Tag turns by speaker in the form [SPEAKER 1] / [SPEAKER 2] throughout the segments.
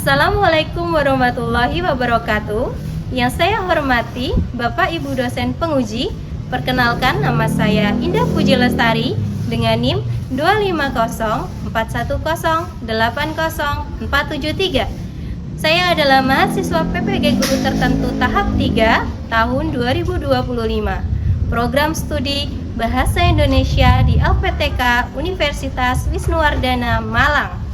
[SPEAKER 1] Assalamualaikum warahmatullahi wabarakatuh. Yang saya hormati Bapak Ibu dosen penguji, perkenalkan nama saya Indah Puji Lestari dengan NIM 25041080473. Saya adalah mahasiswa PPG Guru Tertentu tahap 3 tahun 2025. Program studi Bahasa Indonesia di LPTK Universitas Wisnuwardana Malang.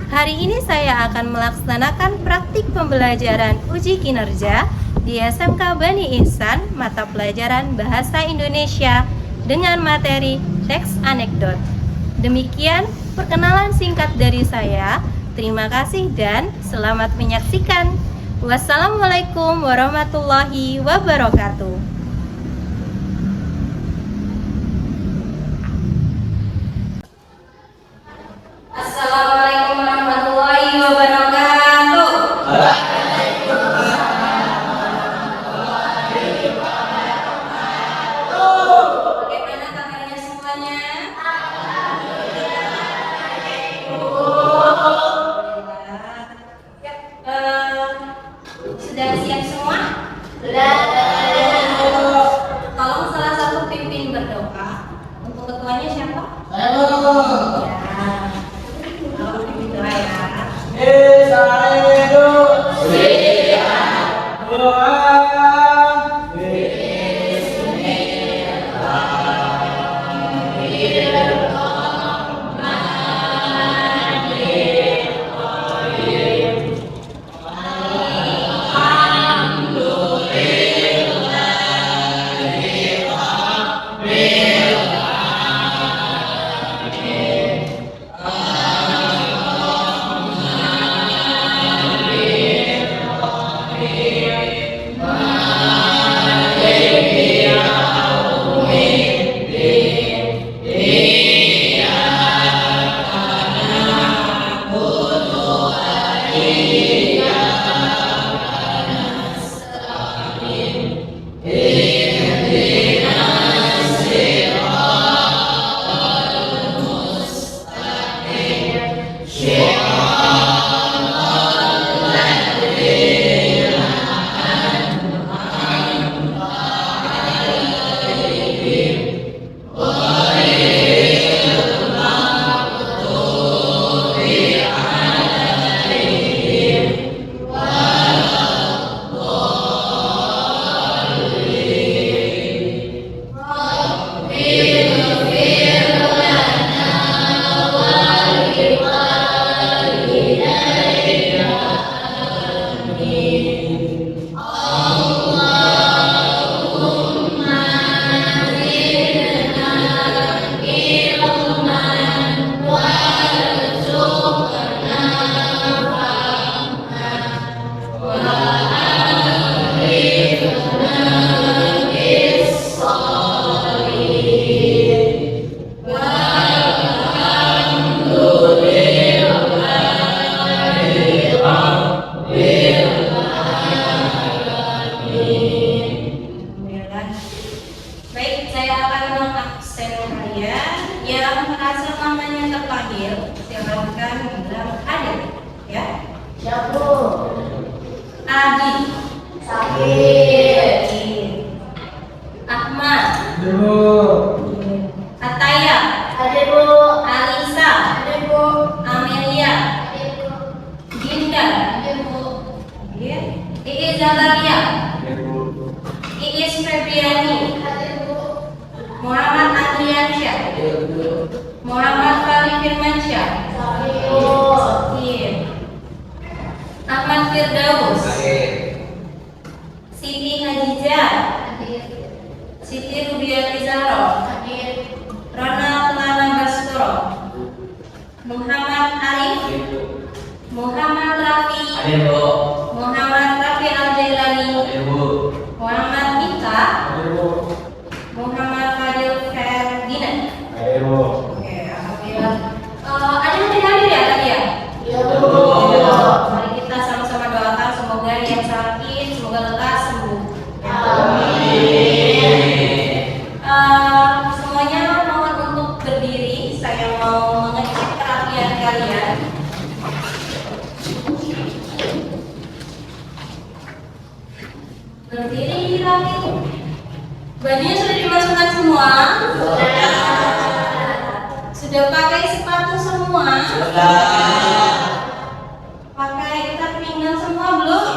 [SPEAKER 1] Hari ini saya akan melaksanakan praktik pembelajaran uji kinerja di SMK Bani Ihsan mata pelajaran Bahasa Indonesia dengan materi teks anekdot. Demikian perkenalan singkat dari saya. Terima kasih dan selamat menyaksikan. Wassalamualaikum warahmatullahi wabarakatuh. Assalamualaikum warahmatullahi wabarakatuh. Bagaimana kabarnya semuanya? Sudah siap semua? Tolong salah satu pimpin berdoa. Untuk ketuanya siapa? Baik, saya akan mengabsen kalian yang merasa namanya terpanggil. Silakan bilang hadir, ya.
[SPEAKER 2] Siapa?
[SPEAKER 1] Adi,
[SPEAKER 2] Sakit.
[SPEAKER 1] Ahmad,
[SPEAKER 3] Dulu.
[SPEAKER 1] Ataya,
[SPEAKER 2] Ada bu.
[SPEAKER 1] Alisa,
[SPEAKER 2] Ada bu.
[SPEAKER 1] Amelia,
[SPEAKER 2] Ada bu.
[SPEAKER 1] Dinda,
[SPEAKER 2] Ada bu.
[SPEAKER 1] Iis Zakaria,
[SPEAKER 3] Ibu.
[SPEAKER 1] Iis Febriani,
[SPEAKER 2] Ada bu.
[SPEAKER 1] Muhammad Andriansyah, Muhammad Fali Firmansyah,
[SPEAKER 2] Sakit.
[SPEAKER 1] Ahmad Firdaus,
[SPEAKER 3] Sakit.
[SPEAKER 1] Siti Hadijah,
[SPEAKER 2] Hadir.
[SPEAKER 1] Siti Rubiati Zahra,
[SPEAKER 2] Hadir.
[SPEAKER 1] Ronald Lana Baskoro, Muhammad Arif,
[SPEAKER 3] Ibu.
[SPEAKER 1] Muhammad Rafi,
[SPEAKER 3] Hadir, Bu.
[SPEAKER 1] Muhammad Rafi Al-Jailani,
[SPEAKER 3] Hadir, Bu.
[SPEAKER 1] Muhammad Mika,
[SPEAKER 3] Hadir, Bu.
[SPEAKER 1] Muhammad Fadil Ferdinand.
[SPEAKER 3] Hadir, Bu.
[SPEAKER 1] Oke, alhamdulillah. Ada yang tidak hadir ya tadi ya?
[SPEAKER 2] Ya bu.
[SPEAKER 1] Mari kita sama-sama doakan semoga yang sakit semoga lekas sembuh. Berdiri rapi. Bajunya sudah dimasukkan semua? Sudah pakai sepatu semua? Pakai ikat pinggang semua belum?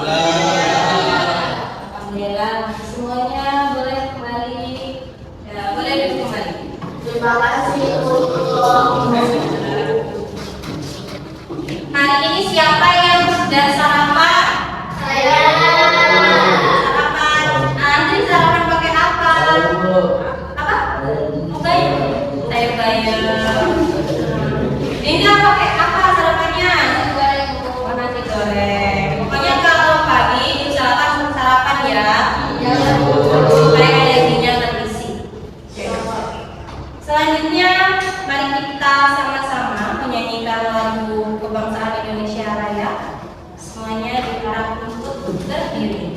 [SPEAKER 1] Alhamdulillah, semuanya boleh kembali. Ya, boleh duduk kembali.
[SPEAKER 2] Terima kasih untuk
[SPEAKER 1] Hari ini siapa yang sudah sarapan?
[SPEAKER 2] saya.
[SPEAKER 1] Sarapan. Andri sarapan pakai apa? Apa? Bukan. Saya bayar. Ini pakai apa sarapannya? Oh, nasi goreng. Pokoknya kalau pagi diusahakan sarapan ya. Supaya ada gizinya terisi. Selanjutnya, mari kita sama-sama menyanyikan lagu kebangsaan Indonesia Raya. Semuanya diharap untuk berdiri.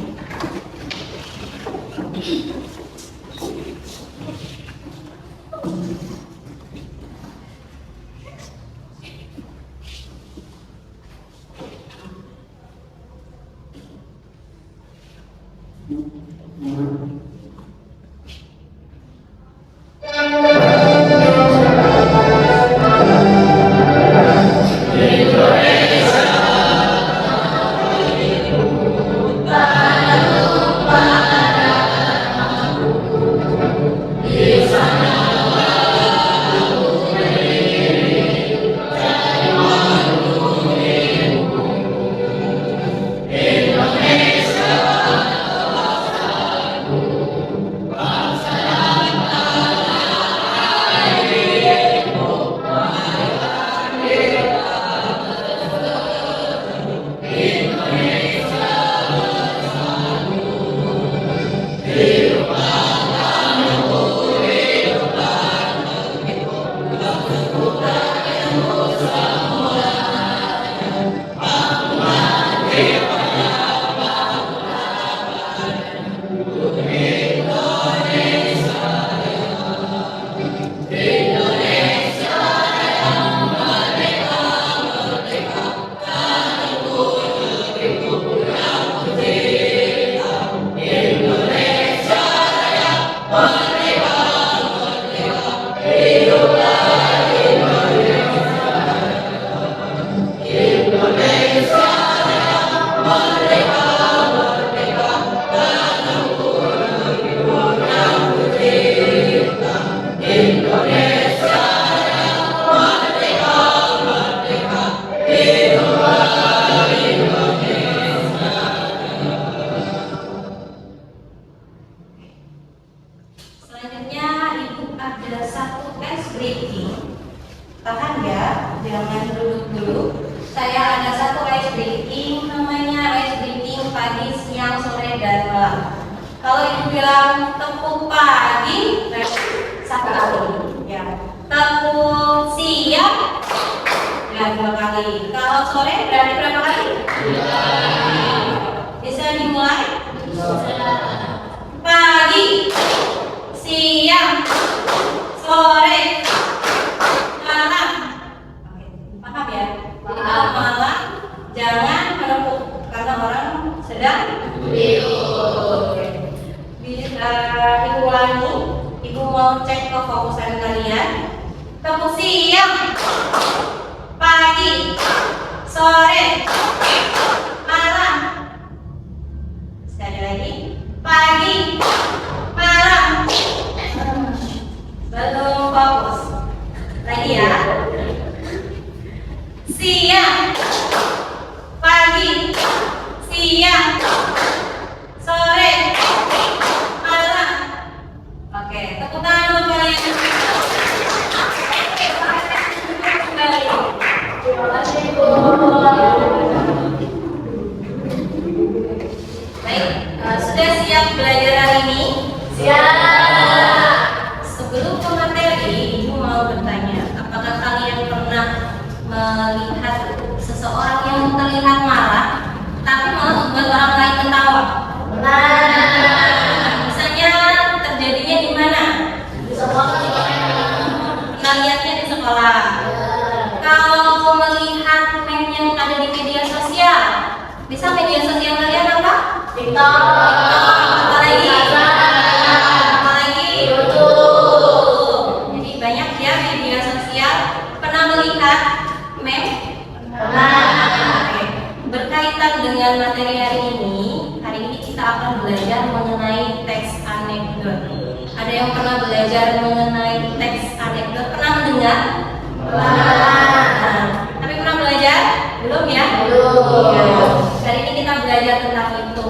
[SPEAKER 1] Selanjutnya Ibu ada satu ice breaking. Tahan ya, jangan duduk dulu. Saya ada satu ice breaking, namanya ice breaking pagi, siang, sore, dan malam. Kalau Ibu bilang tepuk pagi, berarti satu kali. Ya. Tepuk siang, ya 2 kali. Kalau sore berarti berapa kali? 2. Bisa dimulai? Pagi, siang, sore, malam. Oke, paham ya? Jadi kalau malam jangan menepuk karena orang sedang tidur. Ibu ulangi, Ibu mau cek kefokusan kalian. Tepuk siang, pagi, sore, malam. Sekali lagi, pagi, malam. Belum fokus. Lagi ya. Siang, pagi, siang, sore, malam. Oke, tepuk tangan untuk kalian. Kembali.
[SPEAKER 2] Terima kasih Bu.
[SPEAKER 1] Baik, sudah siap belajar hari ini?
[SPEAKER 2] Siap.
[SPEAKER 1] Sebelum ke materi, Ibu mau bertanya, apakah kalian pernah melihat seseorang yang terlihat marah, tapi malah membuat orang lain ketawa?
[SPEAKER 2] Nah,
[SPEAKER 1] Misalnya terjadinya di mana?
[SPEAKER 2] di sekolah
[SPEAKER 1] Pernah lihatnya di sekolah. Kalau melihat meme yang ada di media sosial, bisa media sosial kalian apa?
[SPEAKER 2] TikTok.
[SPEAKER 1] lanjutkan dengan materi hari ini kita akan belajar mengenai teks anekdot. Ada yang pernah belajar mengenai teks anekdot? Pernah mendengar? Nah, tapi pernah belajar? Belum ya?
[SPEAKER 2] Belum.
[SPEAKER 1] Iya. Hari ini kita belajar tentang itu.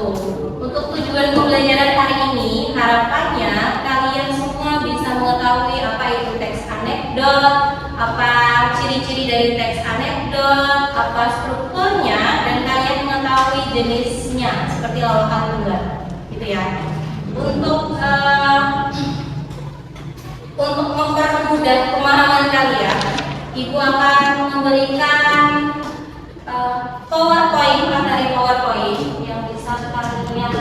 [SPEAKER 1] Untuk tujuan pembelajaran hari ini, harapannya kalian semua bisa mengetahui apa itu teks anekdot, apa ciri-ciri dari teks anekdot, apa strukturnya, dan kalian mengetahui jenisnya seperti lawakan tunggal, gitu ya. Untuk mempermudah pemahaman kalian, Ibu akan memberikan PowerPoint, materi PowerPoint yang bisa kalian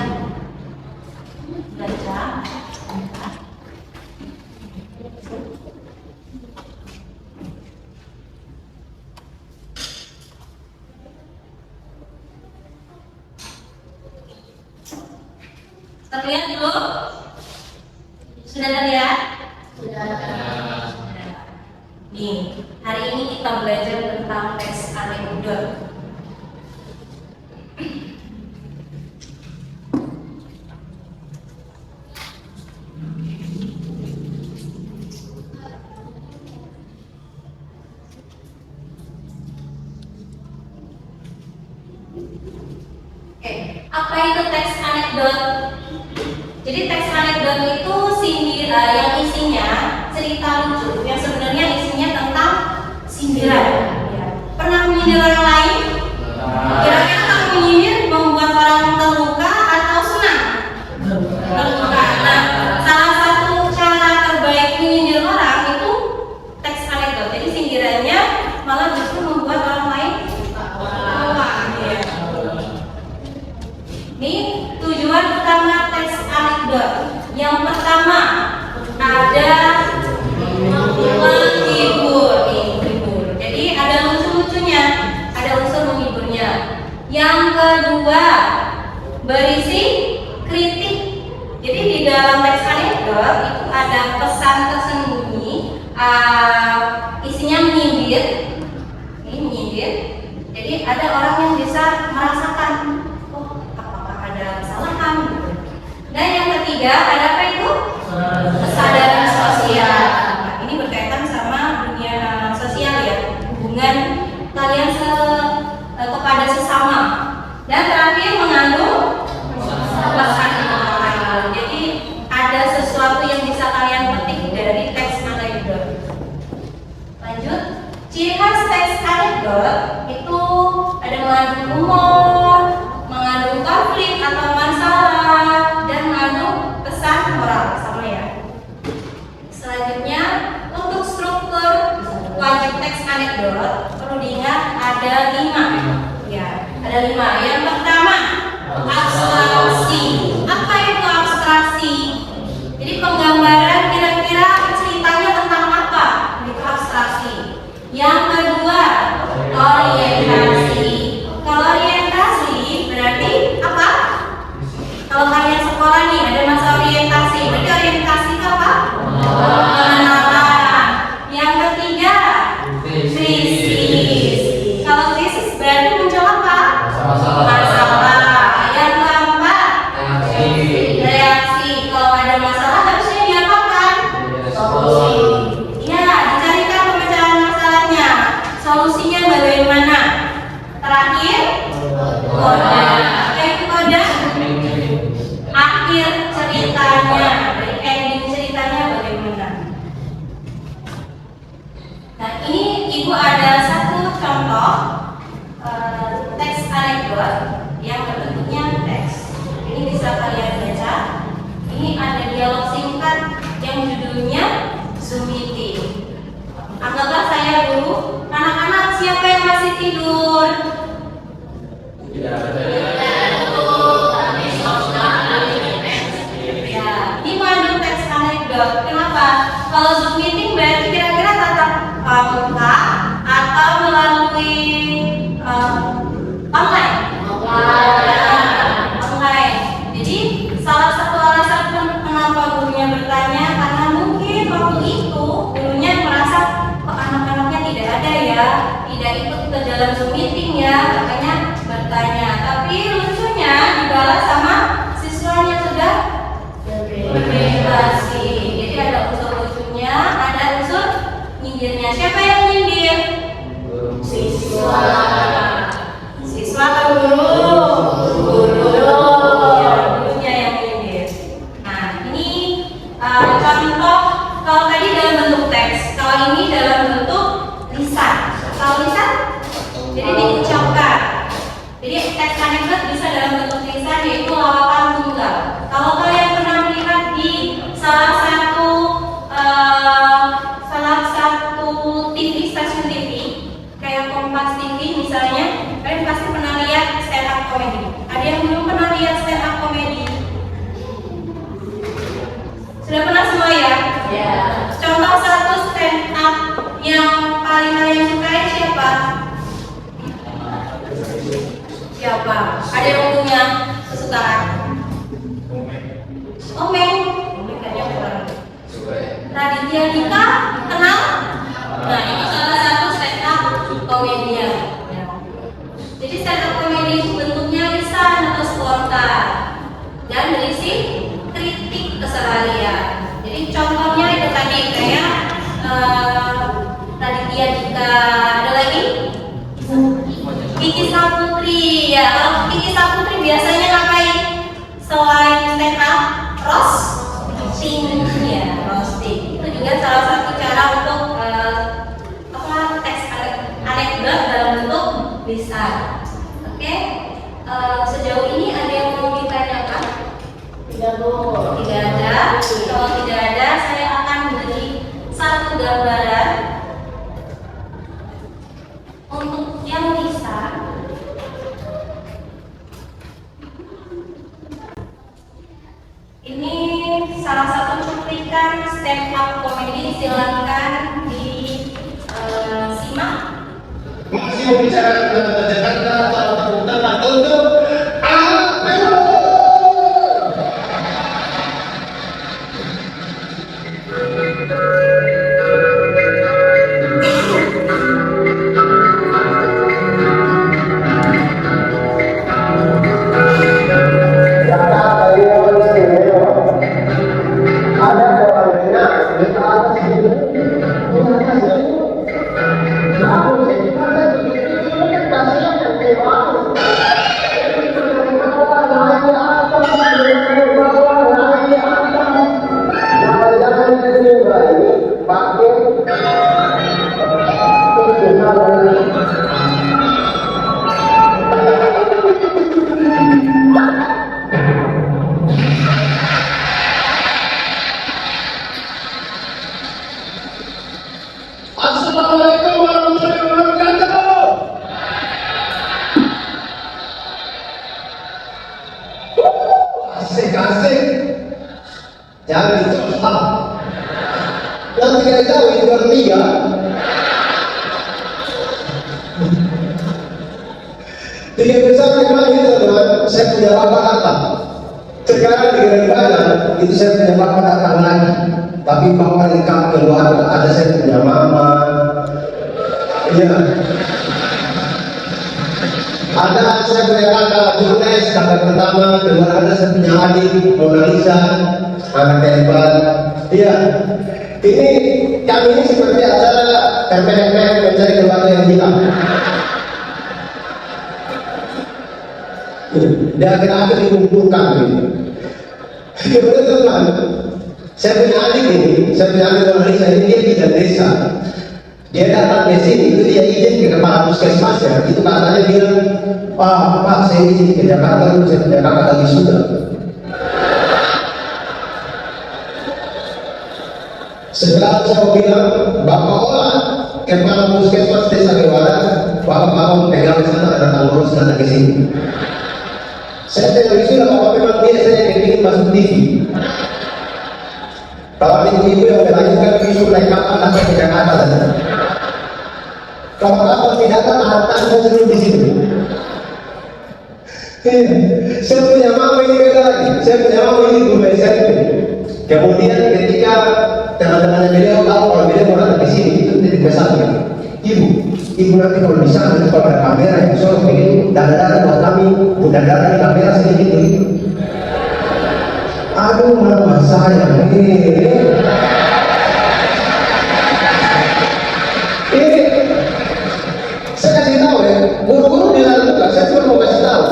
[SPEAKER 1] baca. Terlihat dulu? Sudah terlihat?
[SPEAKER 2] Sudah.
[SPEAKER 1] Nih, hari ini kita belajar tentang teks anekdot. Oke, apa itu teks anekdot? Jadi teks anekdot itu yang isinya cerita lucu, yang sebenarnya isinya tentang sindiran. Ya. Pernah menyindir orang lain? Kira-kira kalau menyindir membuat orang terluka atau senang? Terluka. Nah, salah satu cara terbaik menyindir orang itu teks anekdot. Jadi sindirannya malah justru membuat orang lain terluka. Ya. Ini tujuan utama teks anekdot. Yang pertama ada menghibur. Jadi ada lucu-lucunya, ada unsur menghiburnya. Yang kedua berisi kritik. Jadi di dalam teks anekdot itu ada pesan tersembunyi, isinya menyindir. Ini menyindir. Jadi ada orang yang bisa merasakan, oh apakah ada kesalahan? Dan yang ketiga ada apa itu? Kesadaran sosial. Nah, ini berkaitan sama dunia sosial ya, hubungan kalian kepada sesama. Dan terakhir mengandung pesan moral. Jadi ada sesuatu yang bisa kalian petik dari teks anekdot. Lanjut, ciri khas teks anekdot itu ada mengandung humor, mengandung konflik atau masalah, dan mengandung pesan moral, sama ya. Selanjutnya untuk struktur wajib teks anekdot perlu diingat ada 5. Ya, ada 5. Yang pertama abstraksi. Apa itu abstraksi? Jadi penggambaran kira-kira ceritanya tentang apa? Itu abstraksi. Yang kedua orientasi. Kalau orientasi berarti apa? Kalau kalian sekolah nih ada masa orientasi, berarti orientasi itu apa? Pengenalan. Yang ketiga krisis. Kalau krisis berarti muncul apa? Masalah. Yang keempat reaksi. Kalau ada masalah harusnya diapakan? Solusi. Ya, dicarikan pemecahan masalahnya. Solusinya bagaimana? Terakhir koda. Apa itu koda? Akhir ceritanya, dari ending ceritanya bagaimana? Nah, ini Ibu ada satu contoh teks anekdot yang berbentuknya teks. Ini bisa kalian baca. Ini ada dialog singkat yang judulnya Zoom meeting. Anggaplah saya guru. Anak-anak siapa yang masih tidur? Ya, ini mengandung teks anekdot. Kenapa? Kalau Zoom meeting berarti kira-kira tatap muka atau melalui online. Online. Jadi salah satu alasan kenapa gurunya bertanya karena mungkin waktu itu gurunya merasa kok anak-anaknya tidak ada ya, tidak ikut ke dalam Zoom meeting ya, makanya bertanya. Ya, gurunya yang nyindir. Nah, ini contoh kalau tadi dalam bentuk teks, kalau ini dalam bentuk lisan. Kalau lisan, jadi diucapkan. Jadi teks anekdot bisa dalam bentuk lisan, yaitu lawakan tunggal. Kalau kalian pernah melihat di salah satu TV, stasiun TV kayak Kompas TV misalnya, kalian pasti pernah lihat stand up comedy. Ada yang belum pernah lihat stand up comedy? Sudah pernah semua ya?
[SPEAKER 2] Ya.
[SPEAKER 1] Contoh satu stand up yang paling kalian sukai siapa? Siapa? Ada yang punya kesukaan? Omeng kayaknya kurang. Raditya Dika, kenal? Nah, ini salah satu stand up komedian. Jadi stand up komedi itu bentuknya lisan atau spontan dan berisi kritik keseharian. Jadi contohnya itu tadi kayak Raditya Dika. Ada lagi? Kiki Saputri. Ya, kalau Kiki Saputri biasanya ngapain selain stand up? Roasting, ya, roasting. Itu juga salah satu cara untuk teks anekdot dalam bentuk lisan. Oke, sejauh ini ada yang mau ditanyakan?
[SPEAKER 2] Tidak, Bu.
[SPEAKER 1] Tidak ada. Kalau tidak ada, saya akan beri satu gambaran untuk yang lisan. Ini salah satu cuplikan stand up comedy, silakan disimak.
[SPEAKER 3] Masih membicarakan tentang Jakarta atau tentang untuk Assalamualaikum warahmatullahi wabarakatuh. Asik-asik. Jangan dicoba. Yang tidak tahu itu bertiga. Tiga bersama kemarin itu teman, saya punya apa-apa. Sekarang di Gerindra itu saya punya apa-apa lagi. Tapi bahwa di keluarga ada saya punya mama, iya, ada saya punya kakak jurnalis, kakak pertama, kedua ada saya punya adik Mona Lisa, anak hebat, iya. Ini kami ini seperti acara pempek mencari keluarga yang hilang. Dia akhir-akhir dikumpulkan gitu. Kebetulan saya punya adik ini, saya punya adik Mona Lisa ini, dia bidan desa. Dia datang ke sini, itu dia izin ke kepala puskesmas ya. Itu katanya bilang, Pak, saya izin ke Jakarta, saya punya kakak lagi sudah. Setelah saya bilang, Bapak olah kepala puskesmas desa Kewara, Bapak pegang sana ada tanggung sana ke sini. Saya tidak bisa, Bapak memang biasanya kepingin masuk TV. Kalau ibu-ibu yang melanjutkan isu naik kapal sampai ke Jakarta saja. Kalau kapal tidak akan harta saya suruh di situ. Saya punya mama ini beda lagi. Saya punya mama ini guru SMP. Kemudian ketika teman-teman beliau tahu kalau beliau mau datang ke sini, itu tidak besar. Ibu nanti kalau bisa nanti kalau ada kamera yang soal begini, dada-dada buat kami, udah dada di kamera sedikit begitu. Aduh, mama saya ini saya kasih tahu ya, guru-guru di dalam buka, saya cuma mau kasih tahu,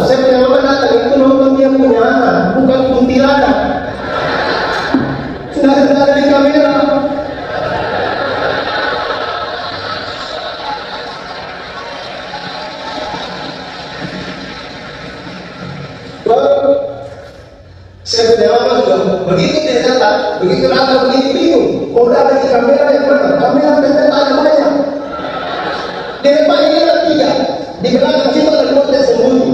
[SPEAKER 3] Saya punya mama juga begitu dia datang, begitu datang begini bingung. Mau datang di kamera yang mana? Kamera ternyata ada banyak. Di depan ini ada 3, di belakang situ ada 2 yang sembunyi.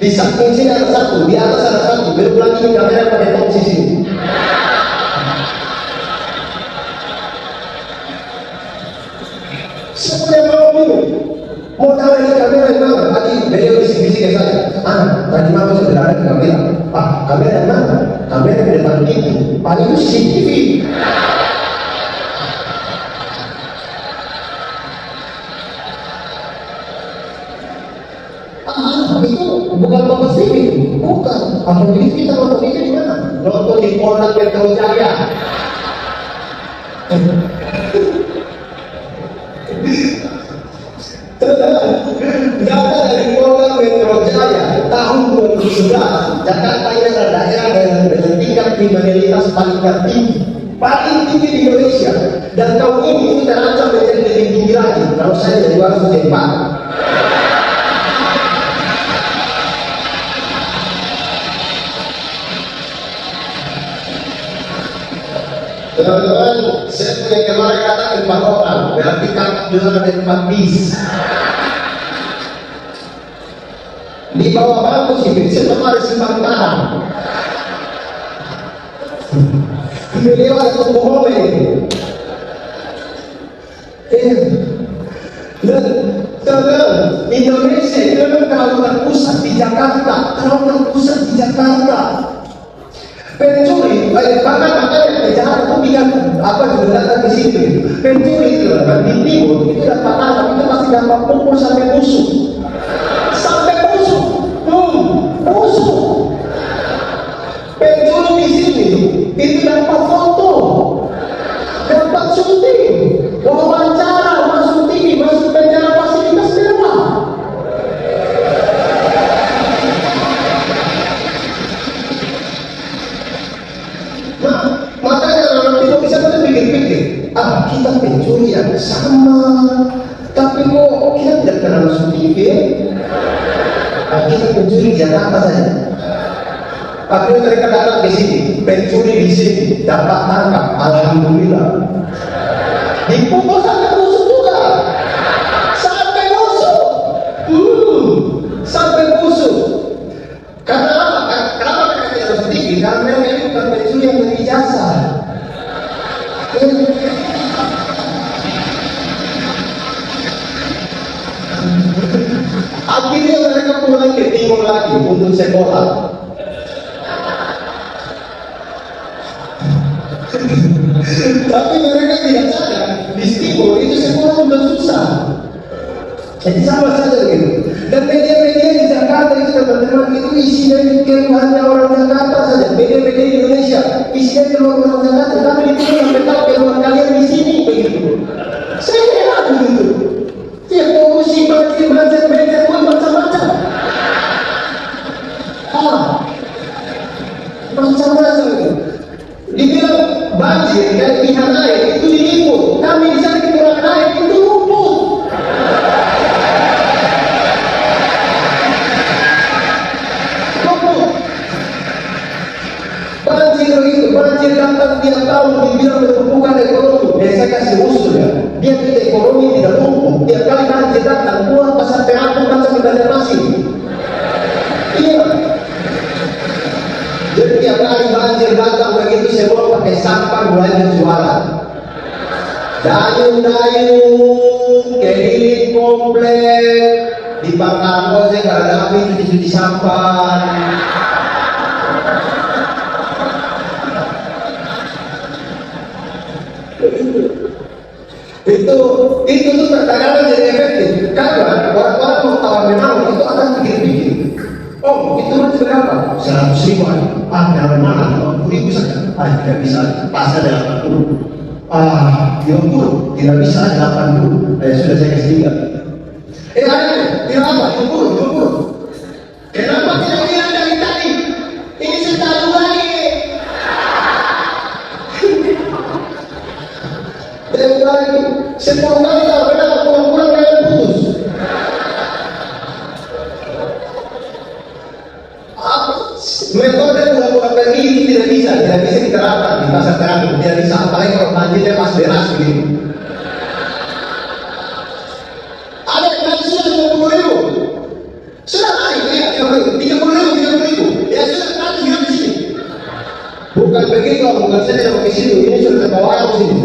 [SPEAKER 3] Di samping sini ada 1, di atas ada 1. Belum lagi kamera pada top sisi. Saya punya mama bingung. Mau tahu ini kamera yang mana? Tadi beliau bisik-bisik ke saya. Tadi mama sudah ada di kamera. Pak, kamera yang mana? Kamera di depan itu. Pak, itu CCTV. Itu bukan Bapak Sini, bukan. Apa begitu kita nonton itu di mana? Nonton di Polda Metro Jaya. Data dari Polda Metro Jaya tahun 2011, Jakarta ini adalah daerah dengan tingkat kriminalitas paling tinggi di Indonesia. Dan tahun ini itu terancam menjadi lebih tinggi lagi kalau saya jadi warga Jepang. Teman-teman, saya punya kemarin kata 4 orang, berarti kakak juga ada 4 bis. Di bawah bangku sih, saya kemarin simpang tangan. Beliau ada tunggu momen. Dan Indonesia itu memang terlalu terpusat di Jakarta, Pencuri, bahkan kejahatan itu bikin apa juga datang di situ. Pencuri itu di timur itu dapat tangkap itu pasti dapat pukul sampai busuk, busuk. Pencuri di sini itu dapat foto, dapat syuting, wawancara, masuk TV, masuk penjara fasilitas mewah. Makanya orang itu bisa berpikir-pikir, kita pencuri yang sama, tapi kok kita tidak pernah masuk TV? Kita pencuri di Jakarta saja. Tapi mereka datang ke sini, pencuri di sini dapat tangkap, alhamdulillah. Dipukul sampai busuk juga, sampai busuk. Karena apa? Kenapa mereka tidak masuk TV? Karena mereka itu bukan pencuri yang berijazah. Akhirnya mereka pulang ke timur lagi untuk sekolah. Tapi mereka tidak sadar di timur itu sekolah sudah susah. Jadi sama saja gitu. Dan media-media di Jakarta itu teman-teman itu isinya keluhannya orang Jakarta saja. Media-media di Indonesia isinya keluhan orang Jakarta. Tapi di sini sampai tahu keluhan kalian di sini begitu. Saya heran begitu. Tiap polusi banjir pun macam-macam. Macam-macam itu. Dibilang banjir dari pihak air itu diliput. Kami di sana kekurangan air itu luput. Banjir datang tiap tahun dibilang menumpukan ekonomi. Saya kasih usul ya. Dia tidak ekonomi tidak lumpuh. Tiap kali banjir datang buat pasar terapung macam di Banjarmasin. Iya. Jadi tiap kali banjir datang begitu semua pakai sampah mulai berjualan. Dayung-dayung keliling komplek di Pangkal saya gak ada api cuci-cuci sampah. itu tuh kadang-kadang jadi efektif karena orang-orang mau tawar menawar itu akan pikir-pikir, itu masih berapa? 100.000 tawar menawar 50.000 saja, tidak bisa, pas ada 80, 50 tidak bisa 80, sudah saya kasih 3. Tidak apa, 50. Kenapa tidak bilang dari tadi? Ini setahu lagi. Dan lagi, 10 kali tak benar, kurang-kurang dengan putus. Metode pura-pura pergi itu tidak bisa diterapkan di pasar terapung, tidak bisa, apalagi kalau banjirnya pas deras begitu. Ada yang naik sudah 50.000, sudah naik ya 30.000, ya sudah gratis hidup di sini. Bukan begitu, bukan saja sampai situ, ini sudah terbawa ke sini.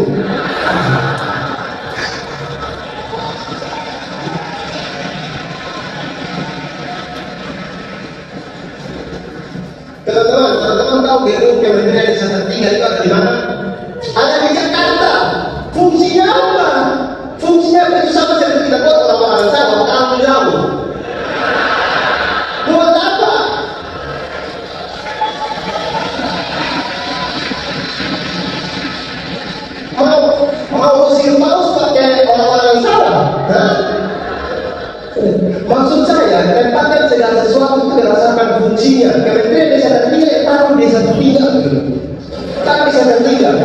[SPEAKER 3] Teman-teman tahu gedung Kementerian Desa Tertinggal itu ada di mana? Ada di Jakarta. Fungsinya apa? Fungsinya apa? Itu sama seperti kita buat orang-orang sawah, tahu jauh. Buat apa? Mau usir paus pakai orang-orang sawah? Maksud saya, tempatkan segala sesuatu itu berdasarkan fungsinya. Kementerian Desa Tertinggal yang taruh desa tertinggal, tak bisa tertinggal.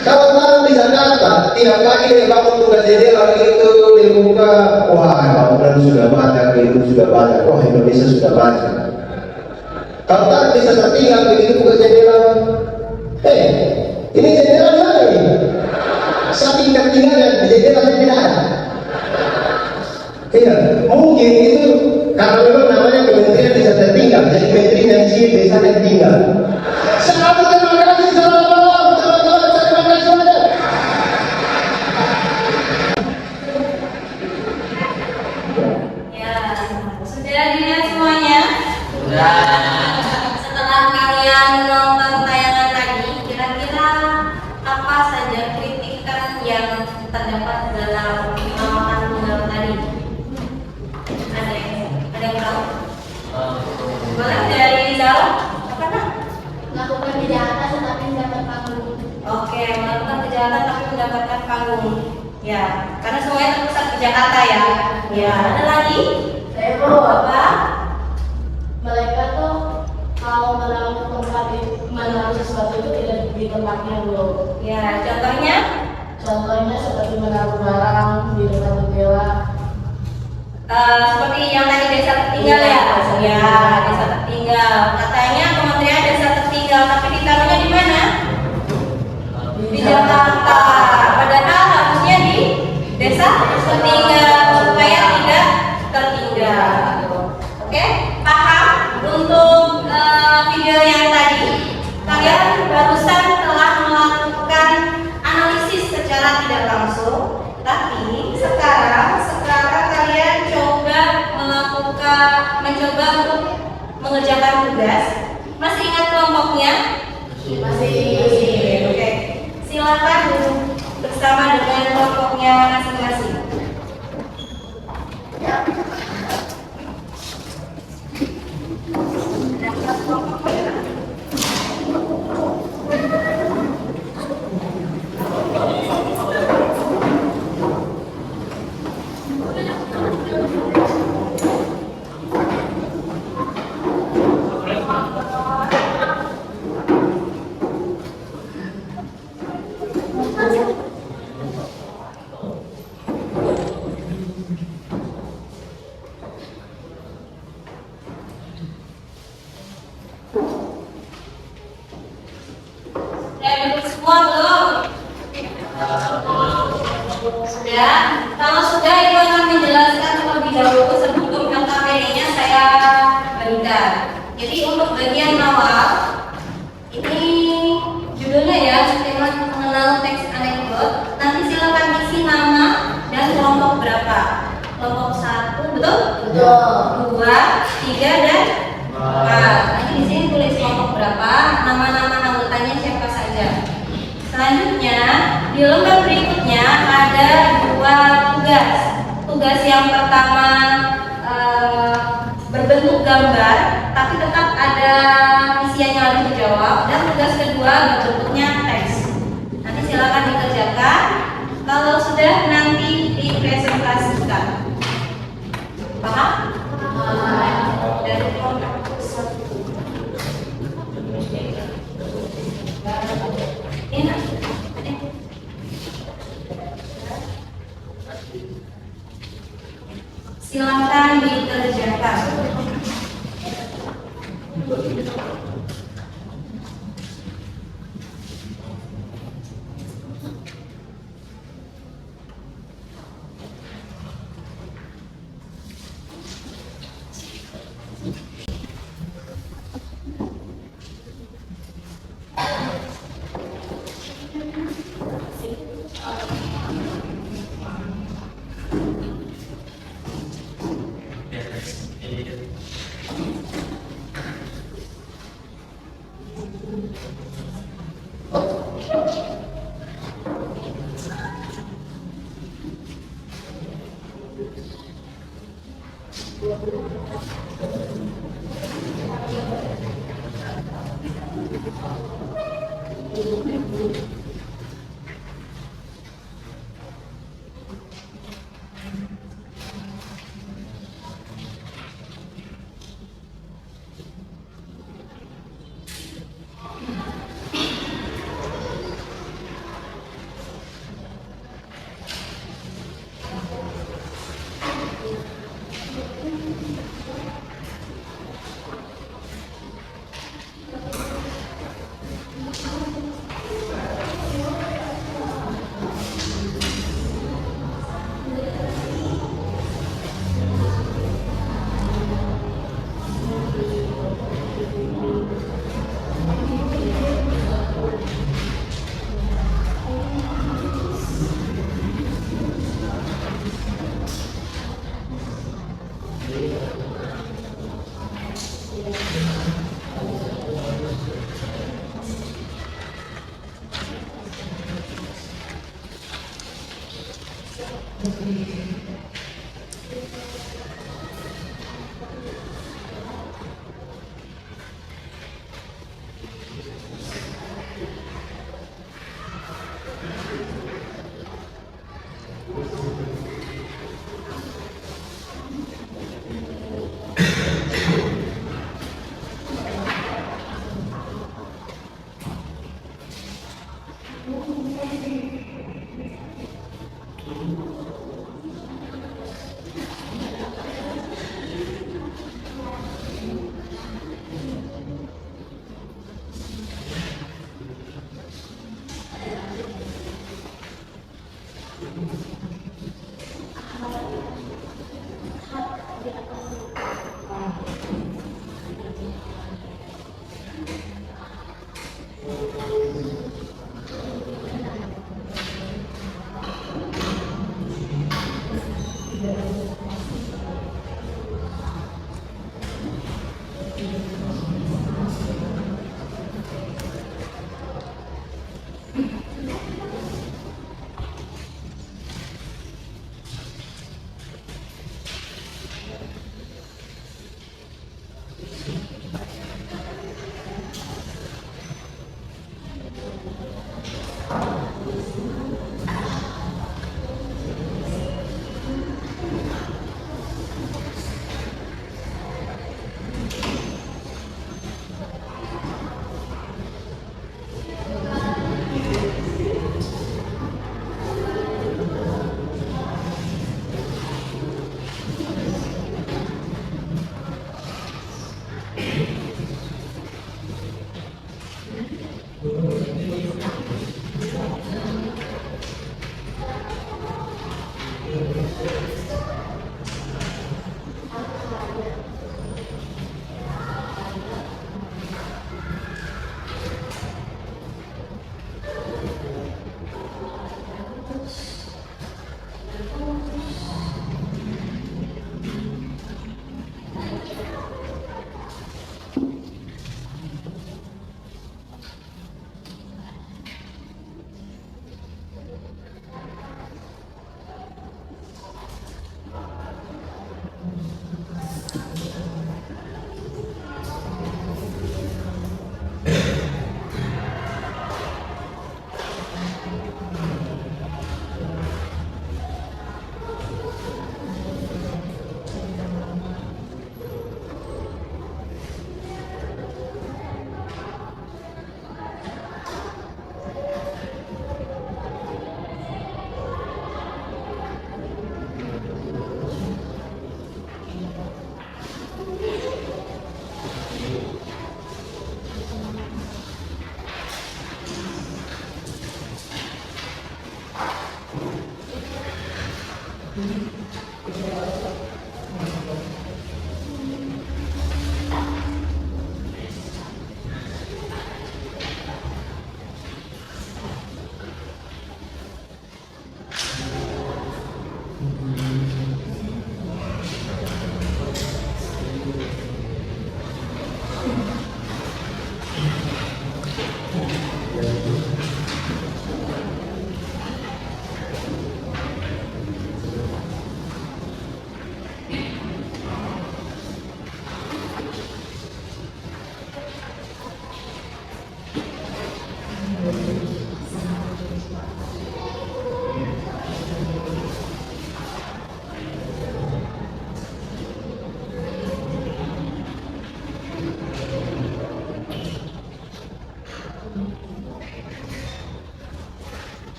[SPEAKER 3] Kalau taruh di Jakarta, tiap pagi dia bangun tugas jendela itu dia buka, wah bangunan sudah banyak, itu sudah banyak, wah Indonesia sudah banyak. Kalau taruh desa tertinggal begitu buka jendela, ini jendela di mana ini? Saking tertinggalnya jendela tidak ada. Iya, mungkin itu karena memang namanya Kementerian Desa Tertinggal, jadi Kementerian Desa Tertinggal. Selamat terima kasih, selamat malam, teman-teman, terima kasih semuanya.
[SPEAKER 1] Ya, sudah dilihat semuanya?
[SPEAKER 2] Sudah.
[SPEAKER 1] Setelah kalian menonton tayangan tadi, kira-kira apa saja kritikan yang terdapat dalam penolakan tunggal tadi? Ada yang tahu? Boleh dari Zara? Apa nak?
[SPEAKER 2] Melakukan kejahatan tetapi mendapat panggung.
[SPEAKER 1] Oke, melakukan kejahatan tapi mendapatkan panggung. Ya, karena semuanya terpusat di Jakarta ya. Ya, ada lagi?
[SPEAKER 2] Saya mau
[SPEAKER 1] Apa?
[SPEAKER 2] mereka tuh kalau menaruh sesuatu itu tidak di tempatnya dulu.
[SPEAKER 1] Ya, contohnya?
[SPEAKER 2] Contohnya seperti menaruh barang di dekat jendela.
[SPEAKER 1] Seperti yang tadi desa tertinggal ya? Ya, desa tertinggal. Katanya Kementerian Desa Tertinggal, tapi ditaruhnya di mana? Di Jakarta. Padahal harusnya di desa tertinggal supaya tidak tertinggal. Oke, paham? Untuk video yang tadi, kalian barusan telah melakukan analisis secara tidak langsung, tapi sekarang kalian mencoba untuk mengerjakan tugas. Masih ingat kelompoknya? Masih. Oke. Silakan bersama dengan kelompoknya masing-masing. Semua belum? Sudah? Kalau sudah, Ibu akan menjelaskan terlebih dahulu sebelum LKPD-nya saya berikan. Jadi untuk bagian awal, ini judulnya ya, tema mengenal teks anekdot. Nanti silakan isi nama dan kelompok berapa. Kelompok 1, betul?
[SPEAKER 2] Betul.
[SPEAKER 1] 2, 3, dan 4. Nanti di sini tulis kelompok berapa, nama-nama anggotanya siapa saja. Selanjutnya, di lembar berikutnya ada 2 tugas. Tugas yang pertama berbentuk gambar, tapi tetap ada isian yang harus dijawab. Dan tugas kedua berbentuknya teks. Nanti silakan dikerjakan. Kalau sudah, nanti dipresentasikan. Paham? Dari kelompok 1. Ini. Silakan dikerjakan.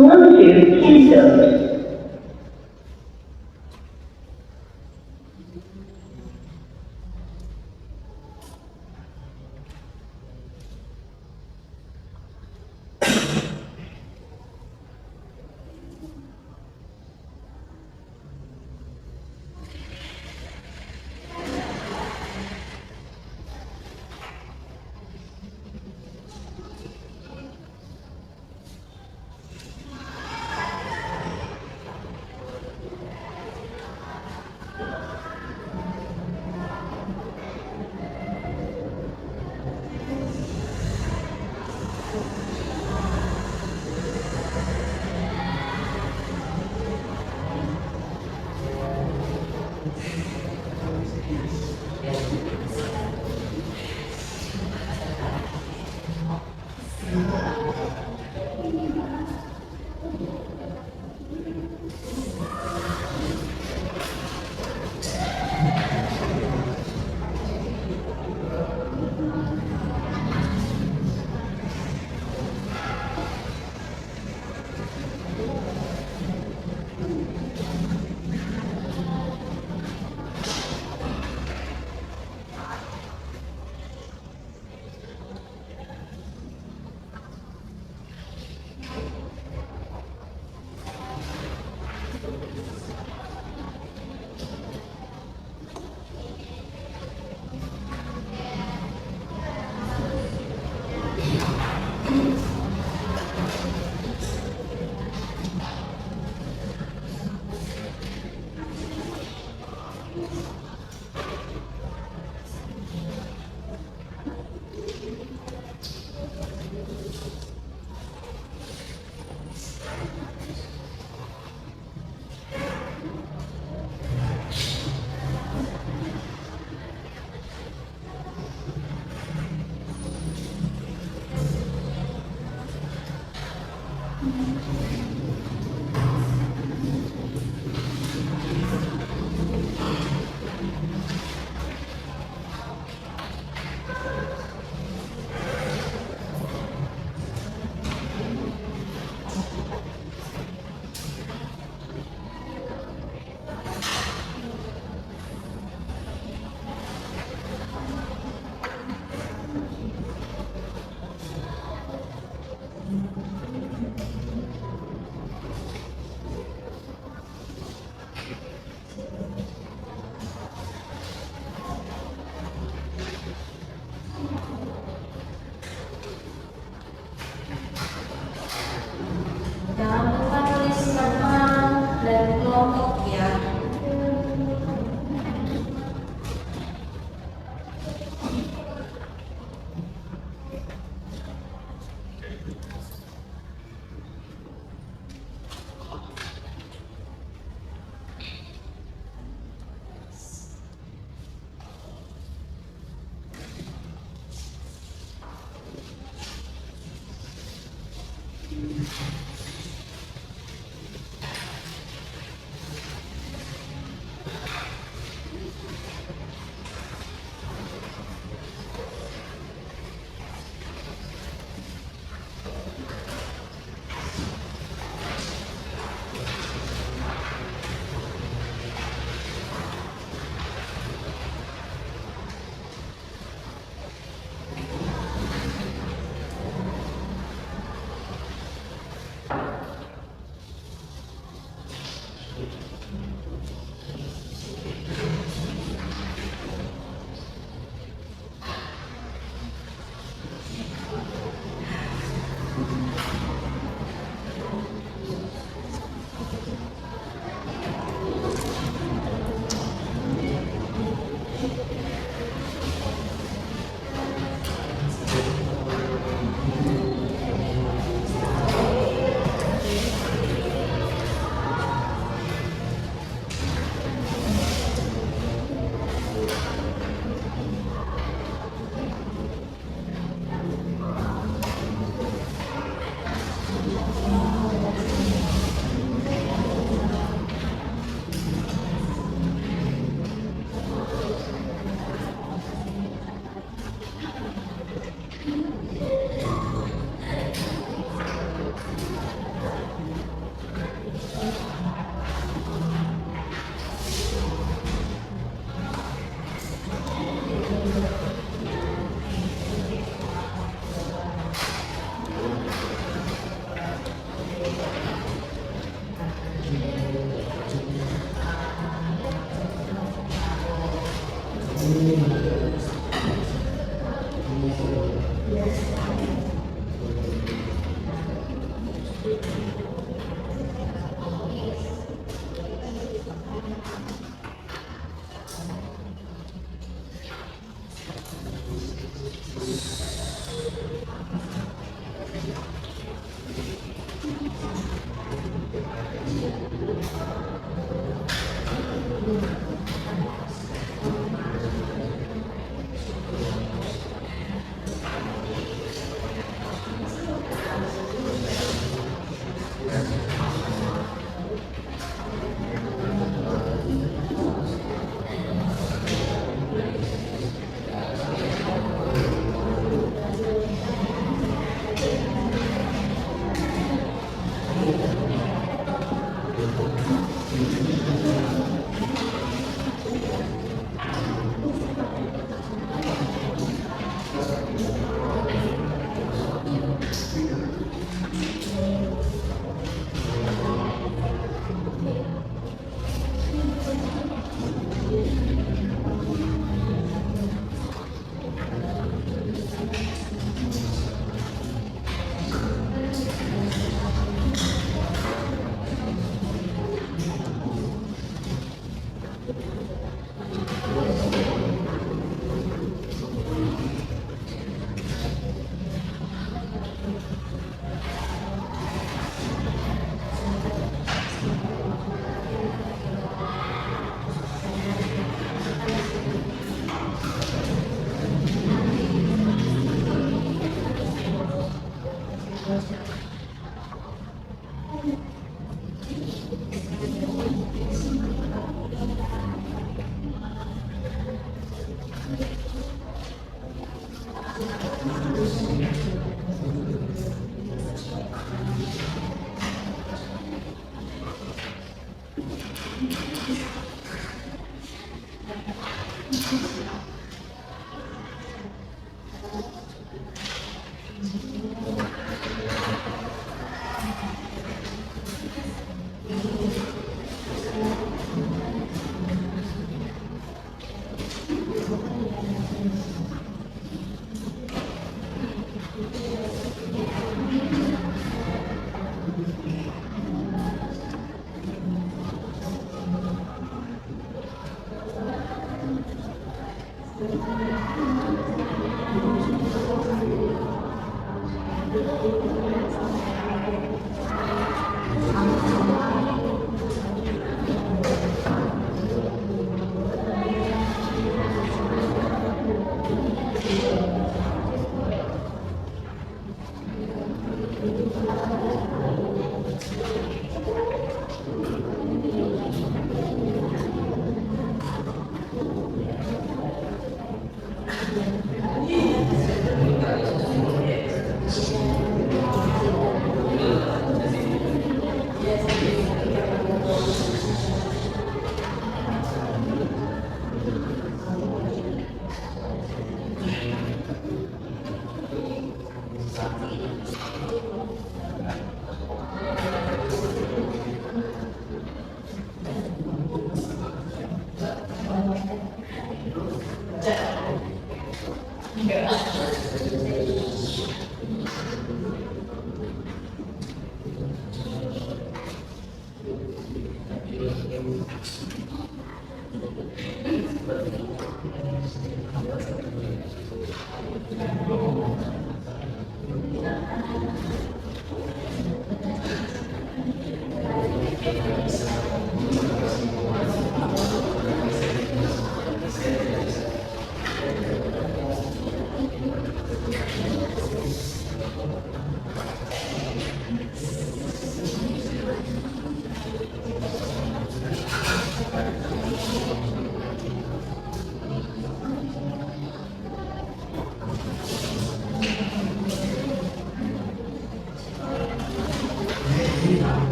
[SPEAKER 4] Bluetooth cancelled.
[SPEAKER 1] Jangan lupa tulis nama dan kelompok ya.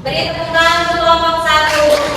[SPEAKER 1] Beri tepuk tangan untuk kelompok 1.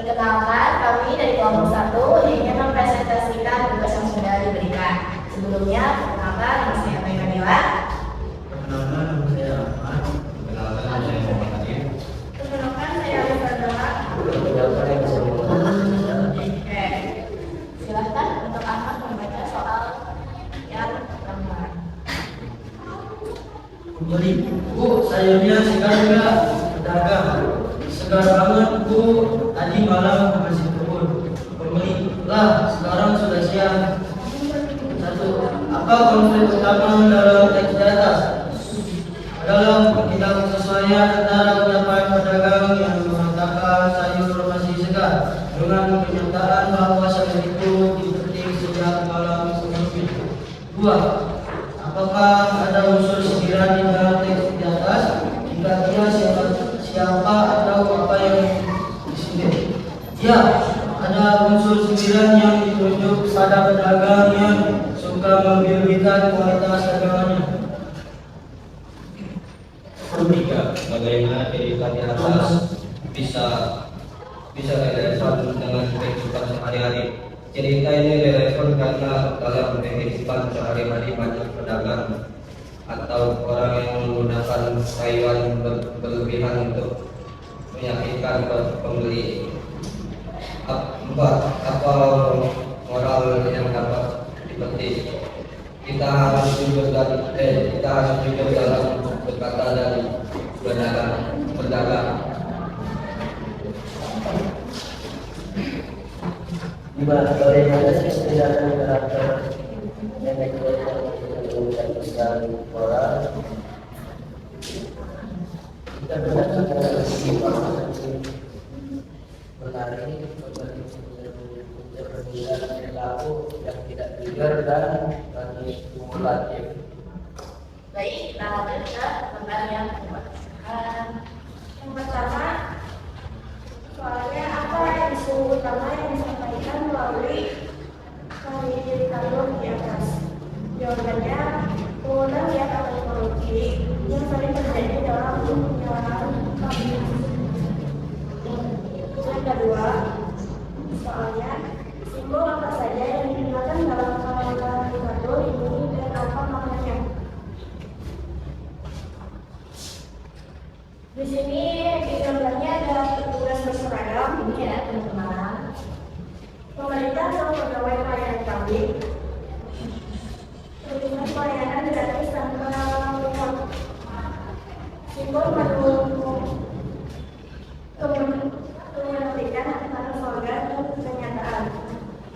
[SPEAKER 2] Perkenalkan, kami dari kelompok 1 ingin mempresentasikan tugas yang sudah diberikan. Sebelumnya, perkenalkan nama saya Amelia Nila.
[SPEAKER 4] Perkenalkan, nama saya Ahmad. Perkenalkan, nama saya Muhammad Adib.
[SPEAKER 2] Perkenalkan, saya Alif Fardala.
[SPEAKER 4] Perkenalkan, nama saya Muhammad.
[SPEAKER 2] Silahkan untuk Ahmad membaca soal yang pertama.
[SPEAKER 4] Kembali, Bu, sayurnya segar enggak? Pedagang. Segar banget, Bu. Tadi malam bersih kebun. Pembeli, lah, sekarang sudah siang. 1. Apa konflik utama dalam teks di atas? Adalah tidak kesesuaian antara ucapan pedagang yang mengatakan sayur masih segar dengan kenyataan bahwa sayur itu dipetik sejak malam sebelumnya. 2. Apakah ada unsur sindiran di dalam teks di atas? Jika iya, siapa atau apa yang disindir? Ya, ada unsur sindiran yang ditunjuk pada pedagang yang suka membiarkan kualitas dagangannya.
[SPEAKER 5] 3. Bagaimana cerita di atas bisa relevan dengan kehidupan sehari-hari? Cerita ini relevan karena dalam kehidupan sehari-hari banyak pedagang atau orang yang menggunakan sayuran berlebihan untuk menyakitkan pembeli. 4. Apa moral yang dapat dipetik? Kita harus jujur dalam berkata dan berdagang.
[SPEAKER 4] Bagaimana setidaknya karakter yang dikeluarkan besar orang kita berdasarkan menarik perbedaan perilaku yang tidak jujur dan kumulatif.
[SPEAKER 2] Baik, kita lanjut ke lembar yang kedua. Yang pertama, soalnya apa isu utama yang disampaikan melalui karikatur di atas? Jawabannya, penggunaan niat atau korupsi yang sering terjadi dalam penyelenggaraan kampanye. Yang kedua, soalnya simbol apa saja yang digunakan dalam karikatur ini dan apa maknanya? Di sini di gambarnya ada petugas berseragam, ini ya teman-teman. Pemerintah atau pegawai pelayanan publik memberikan pelayanan gratis tanpa uang. Simbol menunjukkan antara slogan dan kenyataan.